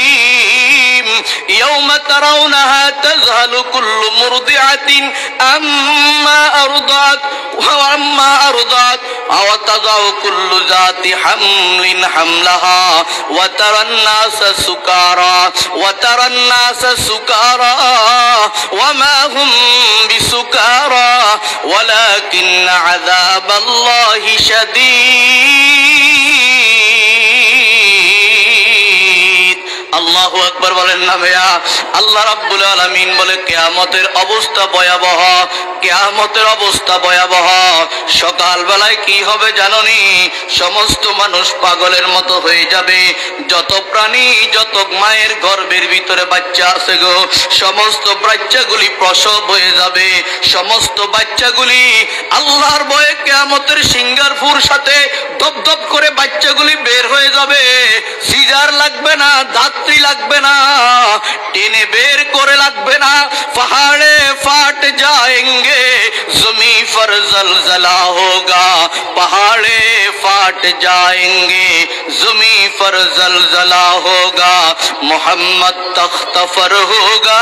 ইয়াওমা তারাউনাহা তাযহালু কুল্লু মুরদিআতিন আম্মা আরদাত ওয়া তাযাউ কুল্লু যাতি হামলিন হামলাহা ওয়া তারান নাসা সুকারা ওয়া মা হুম বিসুকারা ওয়ালাকিন্না আযাবাল্লাহি শাদীদ। আল্লাহু আকবার বলেন না ভাইয়া। আল্লাহ রাব্বুল আলামিন বলে কিয়ামতের অবস্থা ভয়াবহ, কিয়ামতের অবস্থা ভয়াবহ। সকাল বেলায় কি হবে জানোনি? সমস্ত মানুষ পাগলের মতো হয়ে যাবে। যত প্রাণী, যত মায়ের গর্ভের ভিতরে বাচ্চা আছে গো, সমস্ত বাচ্চাগুলি প্রসব হয়ে যাবে। সমস্ত বাচ্চাগুলি আল্লাহর ভয়ে কিয়ামতের সিঙ্গারপুর সাথে দপদপ করে বাচ্চাগুলি বের হয়ে যাবে। সিজার লাগবে না, দাত্রী লাগবে না, টেনে বের করে লাগবে না। পাহাড়ে ফাট जाएंगे जमी पर जलजला होगा, पहाड़े फाट जाएंगे, ज़मीं पर ज़लज़ला होगा, मोहम्मद तख्त पर होगा,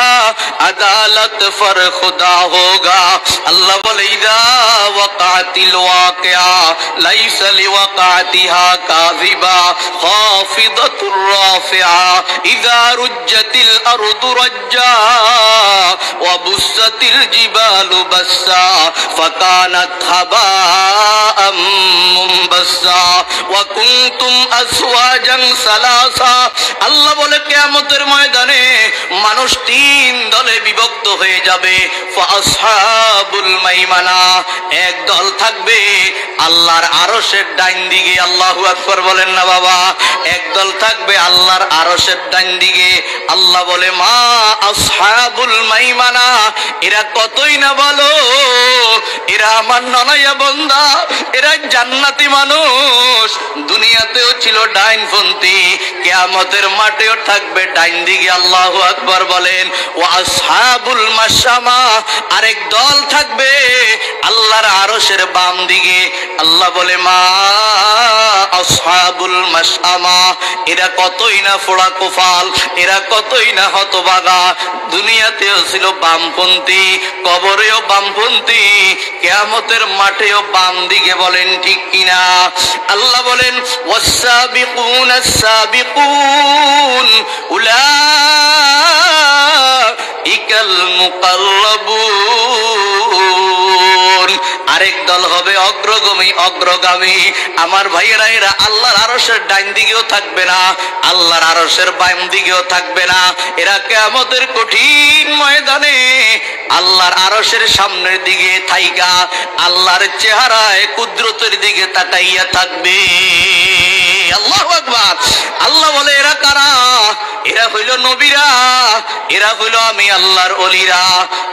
अदालत पर खुदा होगा। अल्लाह बोले इज़ा वक़अतिल वाक़िआ लैसा लिवक़अतिहा काज़िबा खाफ़िदतुर राफ़िआ इज़ा रुज्जतिल अर्दु रज्जा व बुस्सतिल जिबालु बस्सा फकानत हबाअम मुंबस्सा व कुंतुम असवाजन सलासा। আল্লাহ বলে কিয়ামতের ময়দানে মানুষ তিন দলে বিভক্ত হয়ে যাবে। ফাসহাবুল মাইমানা, এক দল থাকবে আল্লাহর আরশের ডাইন দিকে, আল্লাহু আকবার বলেন না বাবা। এক দল থাকবে আল্লাহর আরশের ডাইন দিকে। আল্লাহ বলে মা আসহাবুল মাইমানা, এরা কতই না বলো, এরা আমার ননায়া বান্দা, এরা জান্নাতি মানুষ। দুনিয়াতেও ছিল ডাইনপন্থী, কিয়ামতের মাঠেও থাকবে ডাইন দিকে, আল্লাহু আকবার বলেন। ও আসহাবুল মাশামা, আরেক দল থাকবে আল্লাহর আরশের বাম দিকে। আল্লাহ বলে মা আসহাবুল মাশামা, এরা কতই না ফোড়া কোফাল, এরা কতই না হতভাগা। দুনিয়াতেও ছিল বামপন্থী, কবরেও বামপন্থী, কিয়ামতের মাঠেও বাম দিকে, বলেন ঠিক কিনা? আল্লাহ বলেন ওয়াসসাবিকুন আস-সাবিকুন উলাইকাল মুকাররাবুন। আরেক দল হবে অগ্রগামী অগ্রগামী। আমার ভাইয়েরা, এরা আল্লাহর আরশের ডাইন দিকেও থাকবে না, আল্লাহর আরশের বাম দিকেও থাকবে না। এরা কিয়ামতের কঠিন ময়দানে আল্লাহর আরশের সামনের দিকে থাইকা আল্লাহর চেহারায় কুদরতের দিকে তাকাইয়া থাকবে। আল্লাহু আকবার। আল্লাহ বলে এরা কারা? এরা হইল নবীরা, এরা হইল আমি আল্লাহর ওলিরা।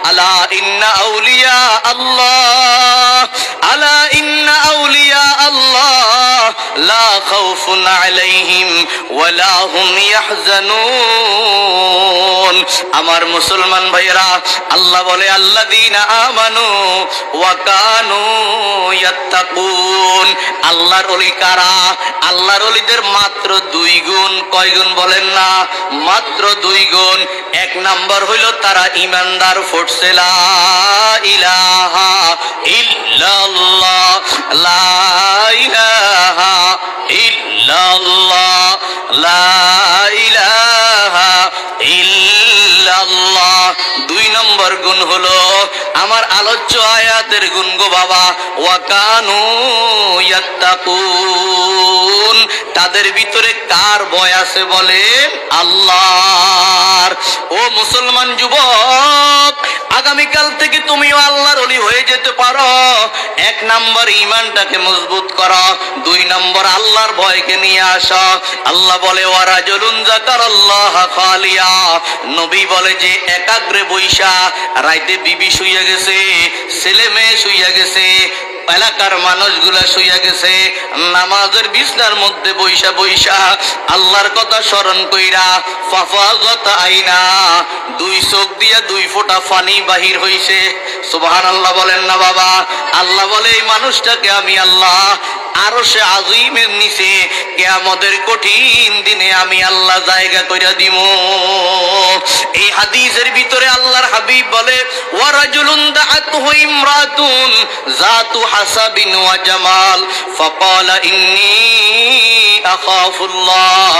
আলা ইন্না আউলিয়া আল্লাহ, আলা ইন্না আউলিয়া আল্লাহ লা খাউফুন আলাইহিম ওয়ালা হুম ইয়াহজানুন। আমার মুসলমান ভাইয়েরা, আল্লাহ বলে আল্লাযীনা আমানু ওয়া কানু ইয়াত্তাকুন। আল্লাহর ওলি কারা? আল্লাহর ওলিদের মাত্র দুই গুণ। কয় গুণ বলেন না? মাত্র দুই গুণ। এক নাম্বার হইল তারা ইমানদার, ফুটছে লা ইলাহা ইল্লাল্লাহ, লা ইলাহা ইল্লাল্লাহ, লা ইলাহা ইল্লাল্লাহ। দুই নম্বর গুণ হলো আমার আলোচ্য আয়াতের গুণ গো বাবা, ওয়া কানু ইয়াত্তাকুন। তাদের ভিতরে কার ভয় আছে বলে? আল্লাহর। ও মুসলমান যুবক, আগামীকাল থেকে তুমিও আল্লাহর ওলি হয়ে যেতে পারো। এক নাম্বার ঈমানটাকে মজবুত করো, দুই নম্বর আল্লাহর ভয়কে নিয়ে আসো। আল্লাহ বলে ওয়া রাজুলুন যাকারাল্লাহ খালিয়া। নবী বলে যে একাগ্রে বৈশা, রাইতে বিবি শুইয়া গেছে, ছেলে মেয়ে শুইয়া গেছে, এলাকার মানুষগুলা শুইয়া গেছে, নামাজের বিছনার মধ্যে বৈশা বৈশা আল্লাহর কথা স্মরণ কইরা ফাফাজাত আইনা, দুই চোখ দিয়া দুই ফোঁটা পানি বাহির হইছে। সুবহানাল্লাহ বলেন না বাবা। আল্লাহ বলে এই মানুষটাকে আমি আল্লাহ আরশে আজিমের নিচে কিয়ামতের কঠিন দিনে আমি আল্লাহ জায়গা কইরা দিব। এই হাদিসের ভিতরে আল্লাহর হাবিব বলে ওয়া রাজুলুন দাআতহু ইমরাতুন যাতু হাসাবিন ওয়া জামাল ফাকালা ইন্নী আখাফুল্লাহ।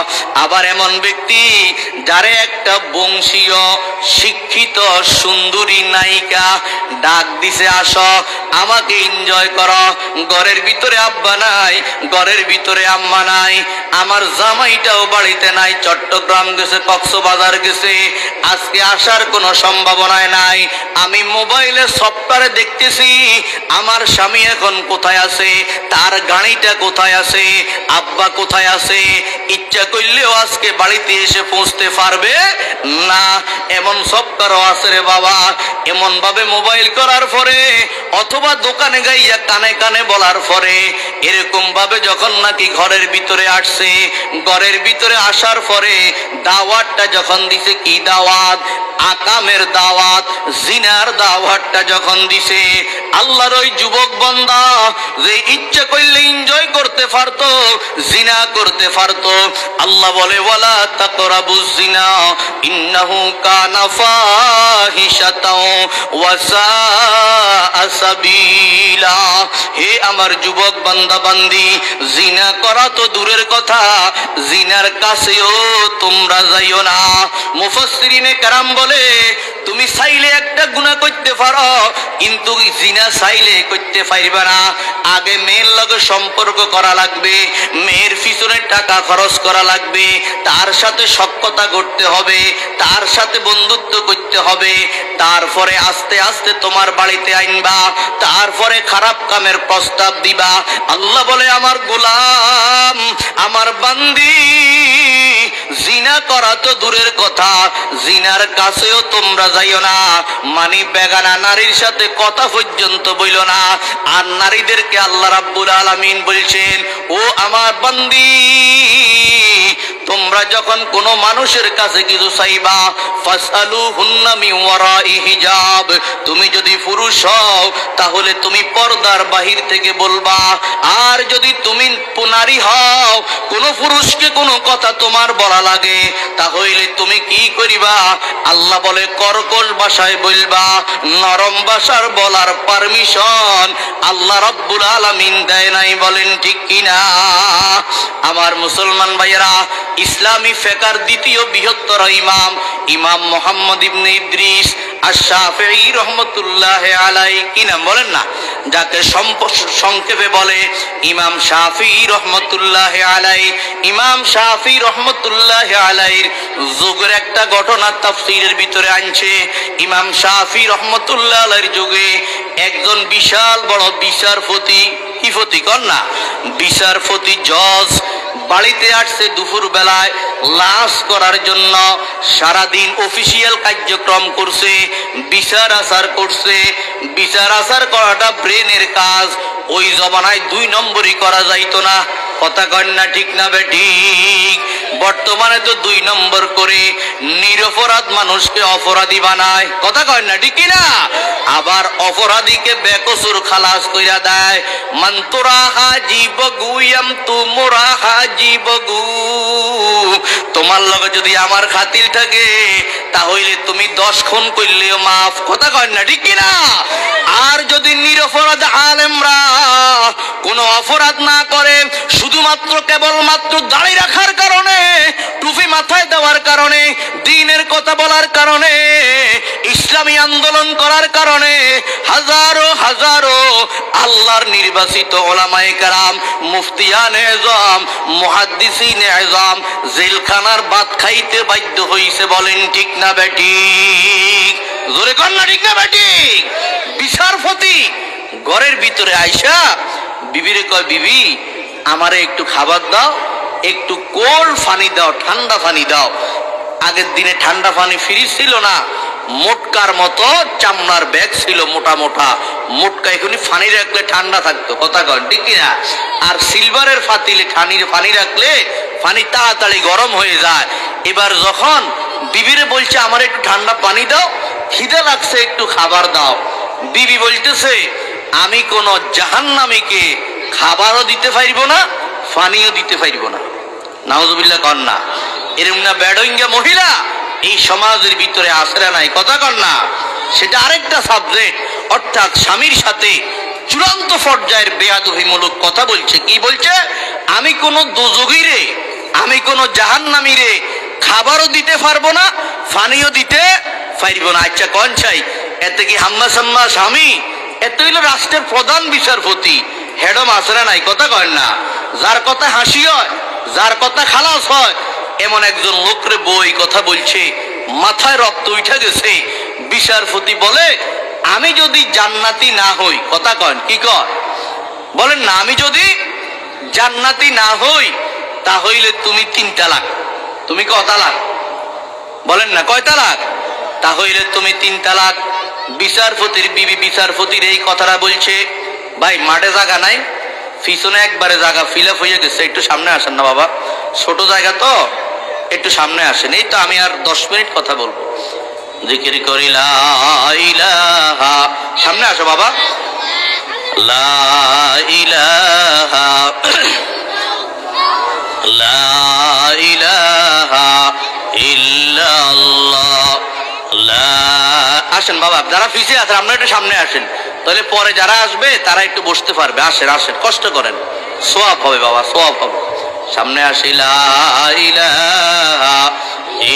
আবার এমন ব্যক্তি যারে একটা বংশীয় শিক্ষিত সুন্দরী নায়িকা ডাক দিছে, আসো আমাকে এনজয় করো। ঘরের ভিতরে আব্বা নাই, ঘরের ভিতরে আম্মা নাই, আমার জামাইটাও বাড়িতে নাই, চট্টগ্রাম গেছে, কক্সবাজার গেছে, আজকে আসার কোনো সম্ভাবনায় নাই। আমি মোবাইলে সফটওয়্যারে দেখতেছি আমার স্বামী এখন কোথায় আছে, তার গাড়িটা কোথায় আছে, আব্বা কোথায় আছে। ইচ্ছা করলেও আজকে বাড়িতে এসে পৌঁছতে পারবে না, এমন সফটওয়্যারও আছে রে বাবা। এমন ভাবে মোবাইল করার পরে অথবা দোকানে গাইয়া কানে কানে বলার পরে এরকম ভাবে যখন নাকি ঘরের ভিতরে আসছে, ঘরের ভিতরে আসার পরে দাওয়াতটা যখন দিছে, কি দাওয়াত? আকামের দাওয়াত, জিনার দাওয়াতটা যখন দিছে, আল্লাহর ওই যুবক বান্দা যে ইচ্ছা করলে এনজয় করতে পারতো, জিনা করতে পারতো। আল্লাহ বলে ওয়ালা তাকরাবুজ জিনা ইন্নাহু কানা ফাহিশাতাও ওয়া সাআ সাবিলা। হে আমার যুবক বান্দা বান্দি, জিনা করা তো দূরের কথা, জিনার কাছেও তোমরা যাইও না। মুফাসসিরিনে কেরাম বলে তুমি চাইলে একটা গুনাহ করতে পারো, কিন্তু জিনা চাইলে করতে পারবে না। আগে মেয়ের লগে সম্পর্ক করা লাগবে, মেয়ের পিছনে টাকা খরচ করা লাগবে, তার সাথে সখ্যতা করতে হবে, তার সাথে বন্ধুত্ব করতে হবে, তারপরে আস্তে আস্তে তোমার বাড়িতে আনবা, তারপরে খারাপ কামের প্রস্তাব দিবা। আল্লাহ বলে আমার গোলাম, আমার বান্দি, জিনা করা তো দূরের কথা, জিনার কাছেও তোমরা যাইও না। মানে বেগানা নারীর সাথে কথা পর্যন্ত বইল না। আর নারীদেরকে আল্লাহ রাব্বুল আলামিন বলছেন, ও আমার বান্দি, তোমরা যখন কোনো মানুষের কাছে কিছু চাইবা, ফাসআলুহুন্না মিন ওয়ারাই হিজাব, তুমি যদি পুরুষ হও তাহলে তুমি পর্দার বাহির থেকে বলবা। আর যদি তুমি নারী হও, কোনো পুরুষকে কোনো কথা তোমার বলা লাগে, তাহলে তুমি কি করিবা? আল্লাহ বলে কর্কশ ভাষায় বলবা, নরম ভাষার বলার পারমিশন আল্লাহ রাব্বুল আলামিন দেয় নাই। বলেন ঠিক কিনা? আমার মুসলমান ভাইয়েরা, ইসলামী ফিকহের দ্বিতীয় বৃহত্তর ইমাম, ইমাম মুহাম্মদ ইবনে ইদ্রিস আশ-শাফিঈ রাহমাতুল্লাহি আলাইহি, কি নাম বলেন না, যাকে সংক্ষেপে বলে ইমাম শাফিঈ রাহমাতুল্লাহি আলাইহি। ইমাম শাফিঈ রাহমাতুল্লাহি আলাইহির যুগের একটা ঘটনা তাফসীরের ভিতরে আনছে। ইমাম শাফিঈ রাহমাতুল্লাহি আলাইহির যুগে একজন বিশাল বড় বিচারপতি, কি পতি কর না, বিচারপতি জজ বাড়িতে আসছে দুপুর বেলায় লাশ করার জন্য। সারাদিন অফিসিয়াল কার্যক্রম করছে, বিচার আচার করছে। বিচার আচার করাটা ব্রেনের কাজ, ওই জমানায় 2 নম্বরই করা যাইতো না। কথা কন না ঠিক না বেঠিক? বর্তমানে তো 2 নম্বর করে নিরপরাধ মানুষকে অপরাধী বানায়। কথা কন না ঠিক না? আবার অপরাধীকে বেকসুর খালাস কইরা দেয়। মন্তরা হাজিব গুয়াম তুমরা হাজিব গু, তোমার লগে যদি আমার খাতির থাকে তাহলে তুমি 10 খুন করলেও মাফ। কথা কন না ঠিক না? আর যদি নিরপরাধ আলেমরা কোনো অপরাধ না করে, শুধুমাত্র কেবলমাত্র দাড়ি রাখার কারণে, টুপি মাথায় দেওয়ার কারণে, দ্বীনের কথা বলার কারণে, ইসলামী আন্দোলন করার কারণে হাজারো হাজারো আল্লাহর নির্বাচিত ওলামায়ে কেরাম, মুফতিয়ানে আযম, মুহাদ্দিসিনে আযম জেলখানার ভাত খাইতে বাধ্য হইছে। বলেন ঠিক না বেঠিক? জোরে কন না ঠিক না বেঠিক? বিচারপতি ঘরের ভিতরে আইসা বিবিরে কয়, বিবি আমারে একটু খাবার দাও, একটু কোল্ড পানি দাও, ঠান্ডা পানি দাও। আগের দিনে ঠান্ডা পানি ফ্রিজ ছিল না, মোটকার মতো চামড়ার ব্যাগ ছিল, মোটা মোটা মোটকা, এখানে পানি রাখলে ঠান্ডা থাকতো। কথা কন ঠিক কিনা? আর সিলভারের পাতিলে পানি রাখলে পানি তাড়াতাড়ি গরম হয়ে যায়। এবার যখন বিবিরে বলছে আমার একটু ঠান্ডা পানি দাও, খিদে লাগছে, একটু খাবার দাও, বিবি বলতেছে আমি কোন জাহান্নামীকে খাবারও দিতে পারবো না, পানিও দিতে পারবো না। নাউজুবিল্লাহ কন না? এরকম না বেডঙ্গা মহিলা এই সমাজের ভিতরে আসরা নাই। কথা কন না? সেটা আরেকটা সাবজেক্ট। অর্থাৎ স্বামীর সাথে চূড়ান্ত পর্যায়ের বেয়াদবিমূলক কথা বলছে। কি বলছে? আমি কোন দোজখীরে, আমি কোন জাহান্নামীরে খাবারও দিতে পারবো না, পানিও দিতে পারবো না। আচ্ছা কোন চাই? এতে কি হাম্মা সাম্মা স্বামী? এত হইল রাষ্ট্রের প্রধান বিচারপতি, হেডম আসরা নাই। কথা কন না? যার কথা হাসি হয়, যার কথা খালাস হয়, এমন একজন লোকরে বই কথা বলছে, মাথায় রক্ত উঠে গেছে। বিচারপতি বলে আমি যদি জান্নাতি না হই, কথা কন কি কয়? বলেন না, আমি যদি জান্নাতি না হই তাহলে তুমি 3 তালাক। তুমি কয় তালাক? বলেন না কয় তালাক? তাহলে তুমি 3 তালাক। বিচারপতির বিবি বিচারপতির এই কথাটা বলছে। ভাই মাঠে জায়গা নাই, পিছনে একবারে জায়গা ফিল আপ হয়ে গেছে, একটু সামনে আসেন না বাবা, ছোট জায়গা তো, একটু সামনে আসেন। এই তো আমি আর 10 মিনিট কথা বলবো। জিকির করি লা ইলাহা, সামনে আসো বাবা, লা ইলাহা লা ইলাহা ইল্লাল্লাহ লা। আসেন বাবা, যারা পিছিয়ে আছেন আপনারা একটু সামনে আসেন, তাহলে পরে যারা আসবে তারা একটু বসতে পারবে। আসেন আসেন, কষ্ট করেন, সওয়াব হবে বাবা, সওয়াব হবে। সামনে আসি। লা ইলাহা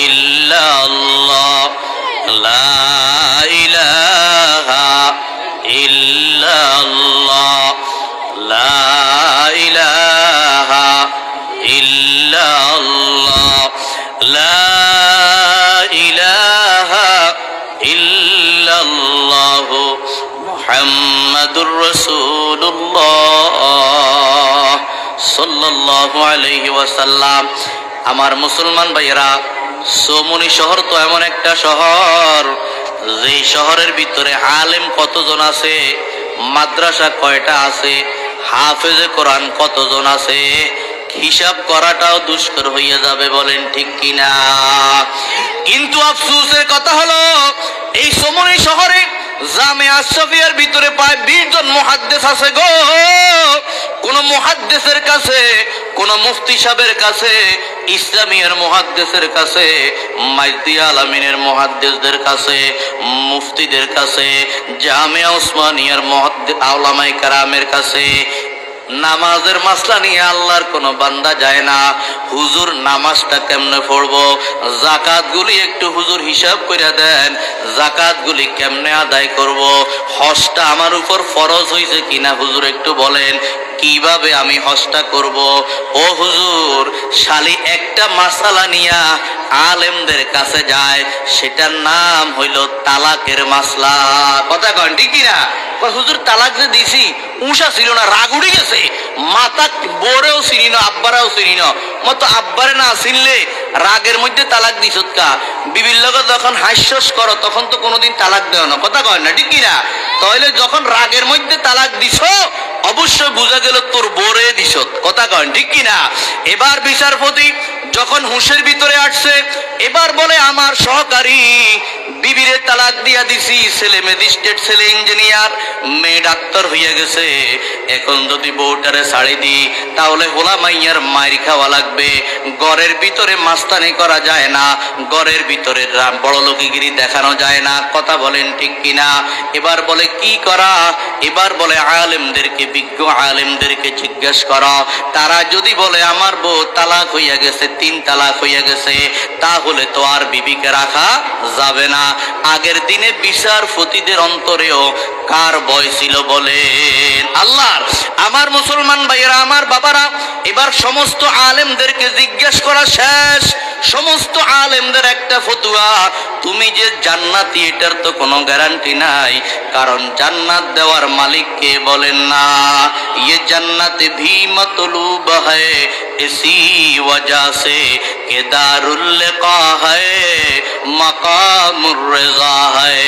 ইল্লাল্লাহ লা ইলাহা ইল্লাল্লাহ লা ইলাহা ইল্লাল্লাহ লা ইলাহা ইল্লাল্লাহ মুহাম্মাদুর রাসূলুল্লাহ সাল্লাল্লাহু আলাইহি ওয়াসাল্লাম। আমার মুসলমান ভাইয়েরা, সোমনি শহর তো এমন একটা শহর, যেই শহরের ভিতরে আলেম কতজন আছে, মাদ্রাসা কয়টা আছে, হাফেজে কোরআন কতজন আছে, হিসাব করাটাও দুষ্কর হইয়া যাবে, বলেন ঠিক কিনা? কিন্তু আফসোসের কথা হলো, এই সোমনি শহরে জামিয়া আশরাফিয়ার ভিতরে প্রায় 20 জন মুহাদ্দিস আছে গো। কোন মুহাদ্দিসের কাছে, কোন মুফতি সাহেবের কাছে, ইসলামিয়ার মুহাদ্দিসের কাছে, মাইদি আলামিনের মুহাদ্দিসদের কাছে, মুফতিদের কাছে, জামিয়া উসমানিয়ার মুহাদ্দিস উলামায়ে কেরামের কাছে নামাজের মাসলা নিয়ে আল্লাহর কোন বান্দা যায় না। হুজুর নামাজটা কেমনে পড়বো, যাকাত গুলি একটু হুজুর হিসাব করে দেন, যাকাত গুলি কেমনে আদায় করব, হজটা আমার উপর ফরজ হয়েছে কিনা হুজুর একটু বলেন, কিভাবে আমি হজটা করব। ও হুজুর, শালি একটা মাসালা নিয়া আলেমদের কাছে যায়, সেটার নাম হইল তালাকের মাসলা। কথা কন ঠিক কিনা? হুজুর তালাক যে দিছি, উষা ছিল না, রাগ উঠে গেছে, মাথা বোরেও চিনি না, আব্বারাও চিনি না, মতো আব্বারে না চিনলে রাগের মধ্যে তালাক দিছ কা। বিবির লগে যখন হাস্যস করো তখন তো কোনোদিন তালাক দেও না, কথা কয় না ঠিক কিনা? তাহলে যখন রাগের মধ্যে তালাক দিছ, অবশ্যই বোঝা গেল তোর বোরে দিছ, কথা কয় ঠিক কিনা? এবার বিচারপতি যখন হুঁশের ভিতরে আসছে, এবার বলে আমার সহকারী বিবিরে তালাক দিয়া দিছি, ছেলে ম্যাজিস্ট্রেট, ছেলে ইঞ্জিনিয়ার, মেয়ে ডাক্তার হইয়া গেছে, এখন যদি বউটারে ছাড়ি দিই তাহলে হোলা মাইয়ার মাইর খাওয়া লাগবে, ঘরের ভিতরে মাস্তানি করা যায় না, ঘরের ভিতরে বড় লোকিগিরি দেখানো যায় না, কথা বলেন ঠিক কিনা? এবার বলে কি করা? এবার বলে আলেমদেরকে, বিজ্ঞ আলেমদেরকে জিজ্ঞেস করা, তারা যদি বলে আমার বউ তালাক হইয়া গেছে, 3 তালাক হইয়া গেছে, তাহলে তো আর বিবিকে রাখা যাবে না। আগের দিনে বিচারপতিদের অন্তরেও কার ভয় ছিল বলেন? আল্লাহর। আমার মুসলমান ভাইয়েরা, আমার বাবারা, এবার সমস্ত আলেমদেরকে জিজ্ঞেস করা শেষ। সমস্ত আলেমদের একটা ফতুয়া, তুমি যে জান্নাতি এটার তো কোনো গ্যারান্টি নাই, কারণ জান্নাত দেওয়ার মালিক কে বলেন না? ये जन्नत भी मतलूब है इसी वजह से कि दारुल लिका है मकामुर रिजा है।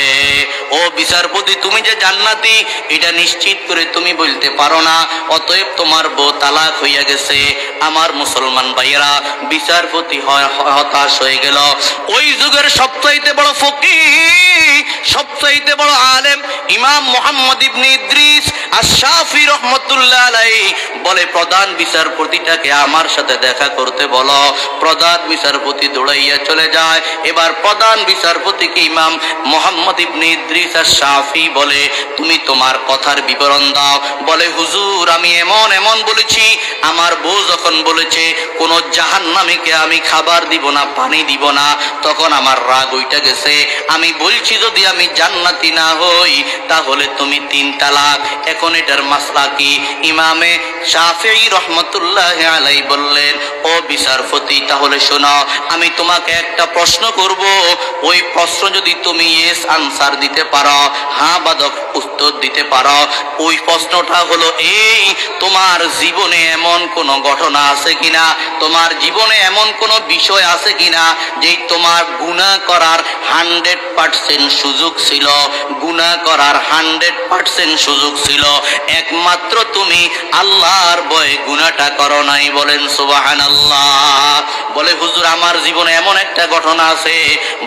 ও বিচারপতি, তুমি যে জান্নাতি এটা নিশ্চিত করে তুমি বলতে পারো না, অতএব তোমার বউ তালাক হইয়া গেছে। আমার মুসলমান ভাইয়েরা, বিচারপতি হতাশ হয়ে গেল। ওই যুগের সবচাইতে বড় ফকিহ, সবচাইতে বড় আলেম ইমাম মুহাম্মদ ইবনে ইদ্রিস আশ-শাফি রহমাতুল্লাহ আলাইহি বলে, প্রধান বিচারপতিটাকে আমার সাথে দেখা করতে বলো। প্রধান বিচারপতি দৌড়াইয়া চলে যায়। এবার প্রধান বিচারপতিকে ইমাম মুহাম্মদ ইবনে ইদ্রিস আশ-শাফি বলে, তুমি তোমার কথার বিবরণ দাও। বলে, হুজুর আমি এমন এমন বলেছি, আমার বউ যখন বলেছে কোন জাহান্নামীকে আমি খাবার দিব না, পানি দিব না, তখন আমার রাগ উঠে গেছে। আমি বলছি যদি আমি জান্নাতি না হই তাহলে তুমি 3 তালাক। এখন এটার মাসলা কি? ইমামে শাফিঈ রহমাতুল্লাহ আলাইহি বললেন, ও বিচারপতি তাহলে শোনো, আমি তোমাকে একটা প্রশ্ন করব, ওই প্রশ্ন যদি তুমি ইয়েস আনসার দিতে পারো, হ্যাঁ বা উত্তর দিতে পারো, ওই প্রশ্নটা হলো এই, তোমার জীবনে এমন কোন ঘটনা আছে কিনা, তোমার জীবনে এমন কোন বিষয় আছে কিনা যে তোমার গুনাহ করার 100% সুযোগ ছিল, গুনাহ করার 100% সুযোগ ছিল, একমাত্র তুমি আল্লাহর ভয়ে গুনাহটা করো নাই। বলেন সুবহানাল্লাহ। বলে, হুজুর আমার জীবনে এমন একটা ঘটনা আছে,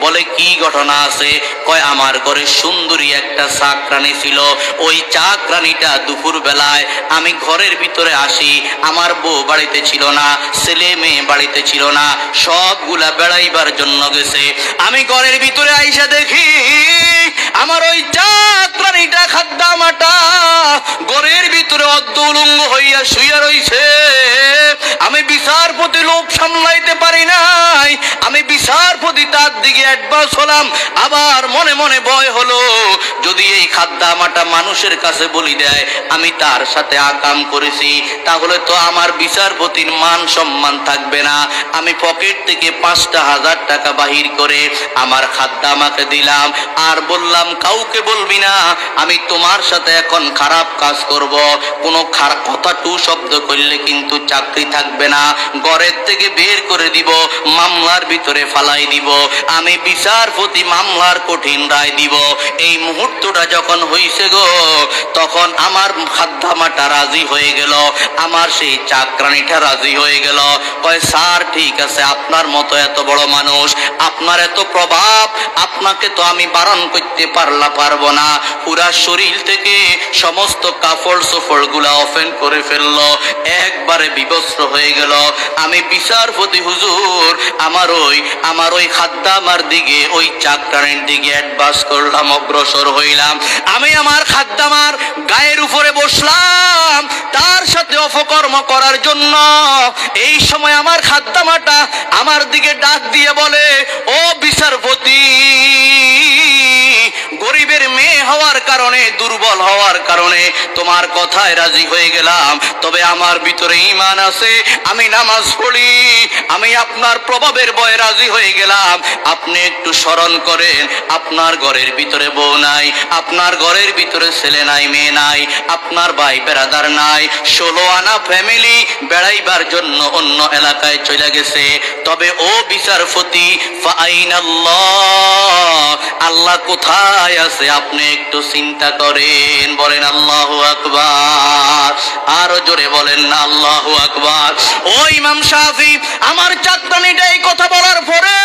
বলে কি ঘটনা আছে? কয় আমার ঘরে সুন্দরী একটা চাকরানী ছিল, ওই চাকরানীটা দুপুর বেলায় আমি ঘরের ভিতরে আসি, আমার বউ বাড়িতে ছিল না, ছেলে মেয়ে বাড়িতে ছিল না, সবগুলা বেড়াইবার জন্য গেছে। আমি ঘরের ভিতরে আইসা দেখি আমার ওই চাকরানীটা খাদ্দামাটা ঘরের ভিতরে অর্ধ উলঙ্গ হইয়া শুইয়া রইছে। আমি বিচারপতি লোক সামলাইতে পারি নাই, আমি বিচারপতি তার দিকে অ্যাডভান্স হলাম। আবার মনে মনে ভয় হলো, যদি এই খাদ্দামাটা মানুষের কাছে বলি দেয় আমি তার সাথে আকাম করেছি, তাহলে তো আমার বিচারপতির মান সম্মান থাকবে না। আমি পকেট থেকে 5,000 টাকা বাহির করে আমার খাদ্দামাকে দিলাম, আর বললাম কাউকে বলবি না, আমি তোমার সাথে এখন খারাপ কাজ করব, কোনো খারাপ কথা টু শব্দ করলে কিন্তু চাকরি থাকবে না, ঘরের থেকে বের করে দিব, মামলার ভিতরে ফালাই দিব, আমি বিচারপতি মামলার কঠিন রায় দিব। এই মুহূর্তটা যখন হইছে গো, তখন আমার খাদ্দামাটা রাজি হয়ে গেল, আমার সেই চাকরানিটা রাজি হয়ে গেল। কয় স্যার ঠিক আছে, আপনার মতো এত বড় মানুষ, আপনার এত প্রভাব, আপনাকে তো আমি বারণ করতে পারবো না। পুরা শরীর থেকে সমস্ত কাপড় চোপড় গুলা ওপেন করে ফেললো, একবারে বিবস্ত্র হয়ে গেল। আমি বিচারপতি হুজুর আমার ওই খাদ্দামার দিকে, ওই চাকরানির দিকে অ্যাডভান্স করলাম, অগ্রসর হইলাম। আমি আমার খাদ্দামার গায়ের উপরে বসলাম তার সাথে অপকর্ম করার জন্য। এই সময় আমার খাদ্দামাটা আমার দিকে ডাক দিয়ে বলে, ও বিচারপতি, গরিবের মেয়ে হওয়ার কারণে, দুর্বল হওয়ার কারণে তোমার কথায় রাজি হয়ে গেলাম, তবে আমার ভিতরে ঈমান আছে, আমি নামাজ পড়ি, আমি আপনার প্রভাবের ভয়ে রাজি হয়ে গেলাম। আপনি একটু স্মরণ করেন, আপনার ঘরের ভিতরে বউ নাই, আপনার ঘরের ভিতরে ছেলে নাই, মেয়ে নাই, আপনার ভাই বেরাদার নাই, 16 আনা ফ্যামিলি বেড়াইবার জন্য অন্য এলাকায় চলে গেছে। তবে ও বিচারপতি, ফাআইনাল্লাহ, আল্লাহ কোথায় আছে আপনি একটু চিন্তা করেন। বলেন আল্লাহু আকবার, আরো জোরে বলেন না আল্লাহু আকবার। ও ইমাম শাফি, আমার চাকরানিটা এই কথা বলার পরে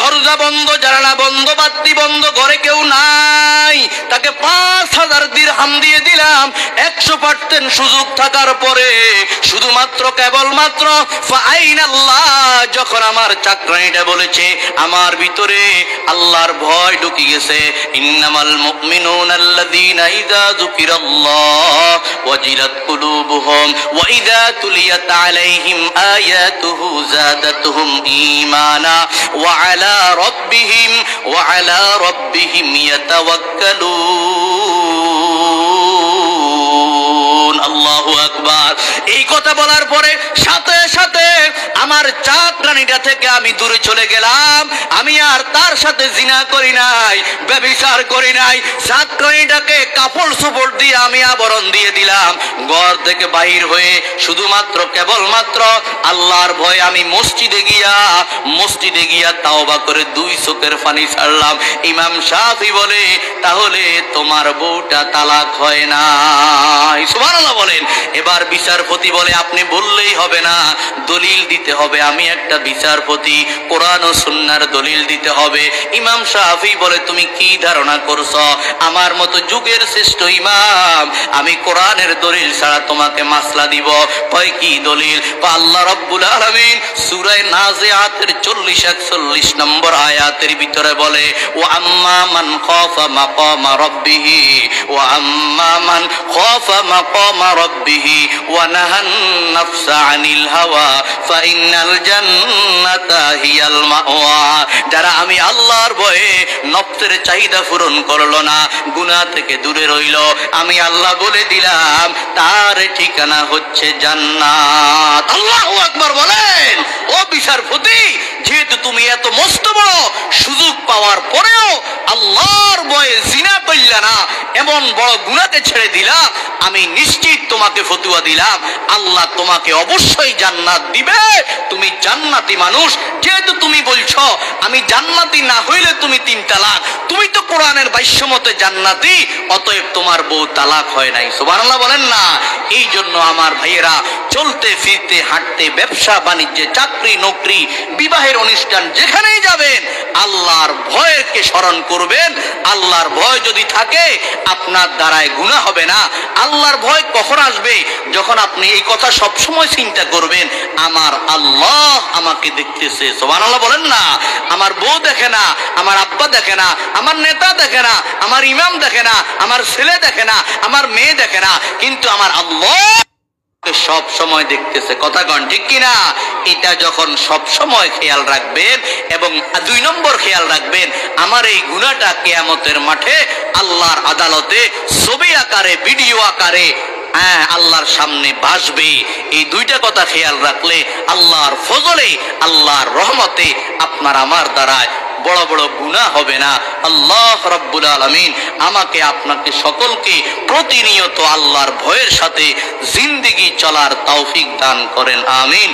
দরজা বন্ধ, জানালা বন্ধ, বাতি বন্ধ, ঘরে কেউ নাই, তাকে 5,000 দিরহাম দিয়ে দিলাম। 100% সুযোগ থাকার পরে শুধুমাত্র কেবলমাত্র ফাআইনাল্লাহ যখন আমার চাকরানিটা বলেছে, আমার ভিতরে আল্লাহর ভয় ঢুকে গেছে। ইন্নামাল মুমিনুনা আল্লাযীনা ইযা যুকিরাল্লাহ ওয়াজিলাত কুলুবুহুম ওয়া ইযা তুলিয়াত আলাইহিম আয়াতুহু যাদাতুহুম ঈমানা ওয়া আলা রাব্বিহিম ইয়াতাওয়াক্কালুন। আল্লাহু আকবার। এই কথা বলার পরে সাথে সাথে আমার চাকরানিটা থেকে আমি দূরে চলে গেলাম। আমি আর তার সাথে জিনা করি নাই, ব্যভিচার করি নাই। চাকরানিটাকে কাপড় চোপড় দিয়ে আমি আবরণ দিয়ে দিলাম। ঘর থেকে বাহির হয়ে শুধুমাত্র কেবলমাত্র আল্লাহর ভয়ে আমি মসজিদে গিয়া তাওবা করে 2 চোখের পানি ছাড়লাম। ইমাম শাফি বলে, তাহলে তোমার বউটা তালাক হয় না। সুবহানাল্লাহ বলেন। এবার বিচারপতি বলে, আপনি বললেই হবে না, দলিল দিতে হবে। আমি একটা বিচারপতি, কোরআন ও সুন্নাহর দলিল দিতে হবে। ইমাম শাফি বলে, তুমি কি ধারণা করছো? আমার মতো যুগের শ্রেষ্ঠ ইমাম, আমি কোরআনের দলিল ছাড়া তোমাকে মাসলা দিব? কয় কি দলিল? আল্লাহ রাব্বুল আলামিন সূরা নাজিআতের 40-41 নম্বর আয়াতের ভিতরে বলে, ওয়া আম্মা মান খাফা মাকামা রাব্বিহি ওয়া নাহান নাফসা আনিল হাওয়া ফাইনাল জান্নাতা হিয়াল মাওয়া। যারা আমি আল্লাহর ভয়ে নফসের চাহিদা পূরণ করলো না, গুনাহ থেকে দূরে রইল, আমি আল্লাহ বলে দিলাম তার ঠিকানা হচ্ছে জান্নাত। আল্লাহু আকবার বলেন। ও বিচারপতি, যেহেতু তুমি এত মস্ত বড় সুযোগ পাওয়ার পরেও আল্লাহর ভয়ে জিনা করলা না, এমন বড় গুনাহকে ছেড়ে দিলা, আমি নিশ্চিত তোমাকে ফতোয়া দিলাম, আল্লাহ তোমাকে অবশ্যই জান্নাত দিবে। তুমি জান্নাত জান্নাতি মানুষ, যেহেতু তুমি বলছো আমি জান্নাতি না হইলে তুমি 3 তালাক, তুমি তো কোরআনের ভাষ্য মতে জান্নাতি, অতএব তোমার বউ তালাক হয় নাই। সুবহানাল্লাহ বলেন না। এই জন্য আমার ভাইয়েরা, চলতে ফিরতে হাঁটতে, ব্যবসা বাণিজ্যে, চাকরি নকরি, বিবাহের অনুষ্ঠান, যেখানেই যাবেন আল্লাহর ভয়কে স্মরণ করবেন। আল্লাহর ভয় যদি থাকে আপনার দ্বারায় গুনাহ হবে না। আল্লাহর ভয় কখন আসবে? যখন আপনি এই কথা সবসময় চিন্তা করবেন, আমার আল্লাহ আমাকে দেখতেছে। সুবহানাল্লাহ বলেন না। আমার বউ দেখে না, আমার আব্বা দেখে না, আমার নেতা দেখে না, আমার ইমাম দেখে না, আমার ছেলে দেখে না, আমার মেয়ে দেখে না, কিন্তু আমার আল্লাহ সব সময় দেখতেছে। কথা কন ঠিক কিনা? এটা যখন সব সময় খেয়াল রাখবেন, এবং 2 নম্বর খেয়াল রাখবেন, আমার এই গুনাহটা কিয়ামতের মাঠে আল্লাহর আদালতে ছবি আকারে, ভিডিও আকারে আল্লাহর সামনে ভাসবে। এই 2টা কথা খেয়াল রাখলে আল্লাহর ফজলে, আল্লাহর রহমতে আপনার আমার দ্বারায় বড় বড় গুনাহ হবে না। আল্লাহ রাব্বুল আলামিন আমাকে আপনাকে সকলকে প্রতিনিয়ত আল্লাহর ভয়ের সাথে জিন্দেগি চলার তৌফিক দান করেন। আমিন।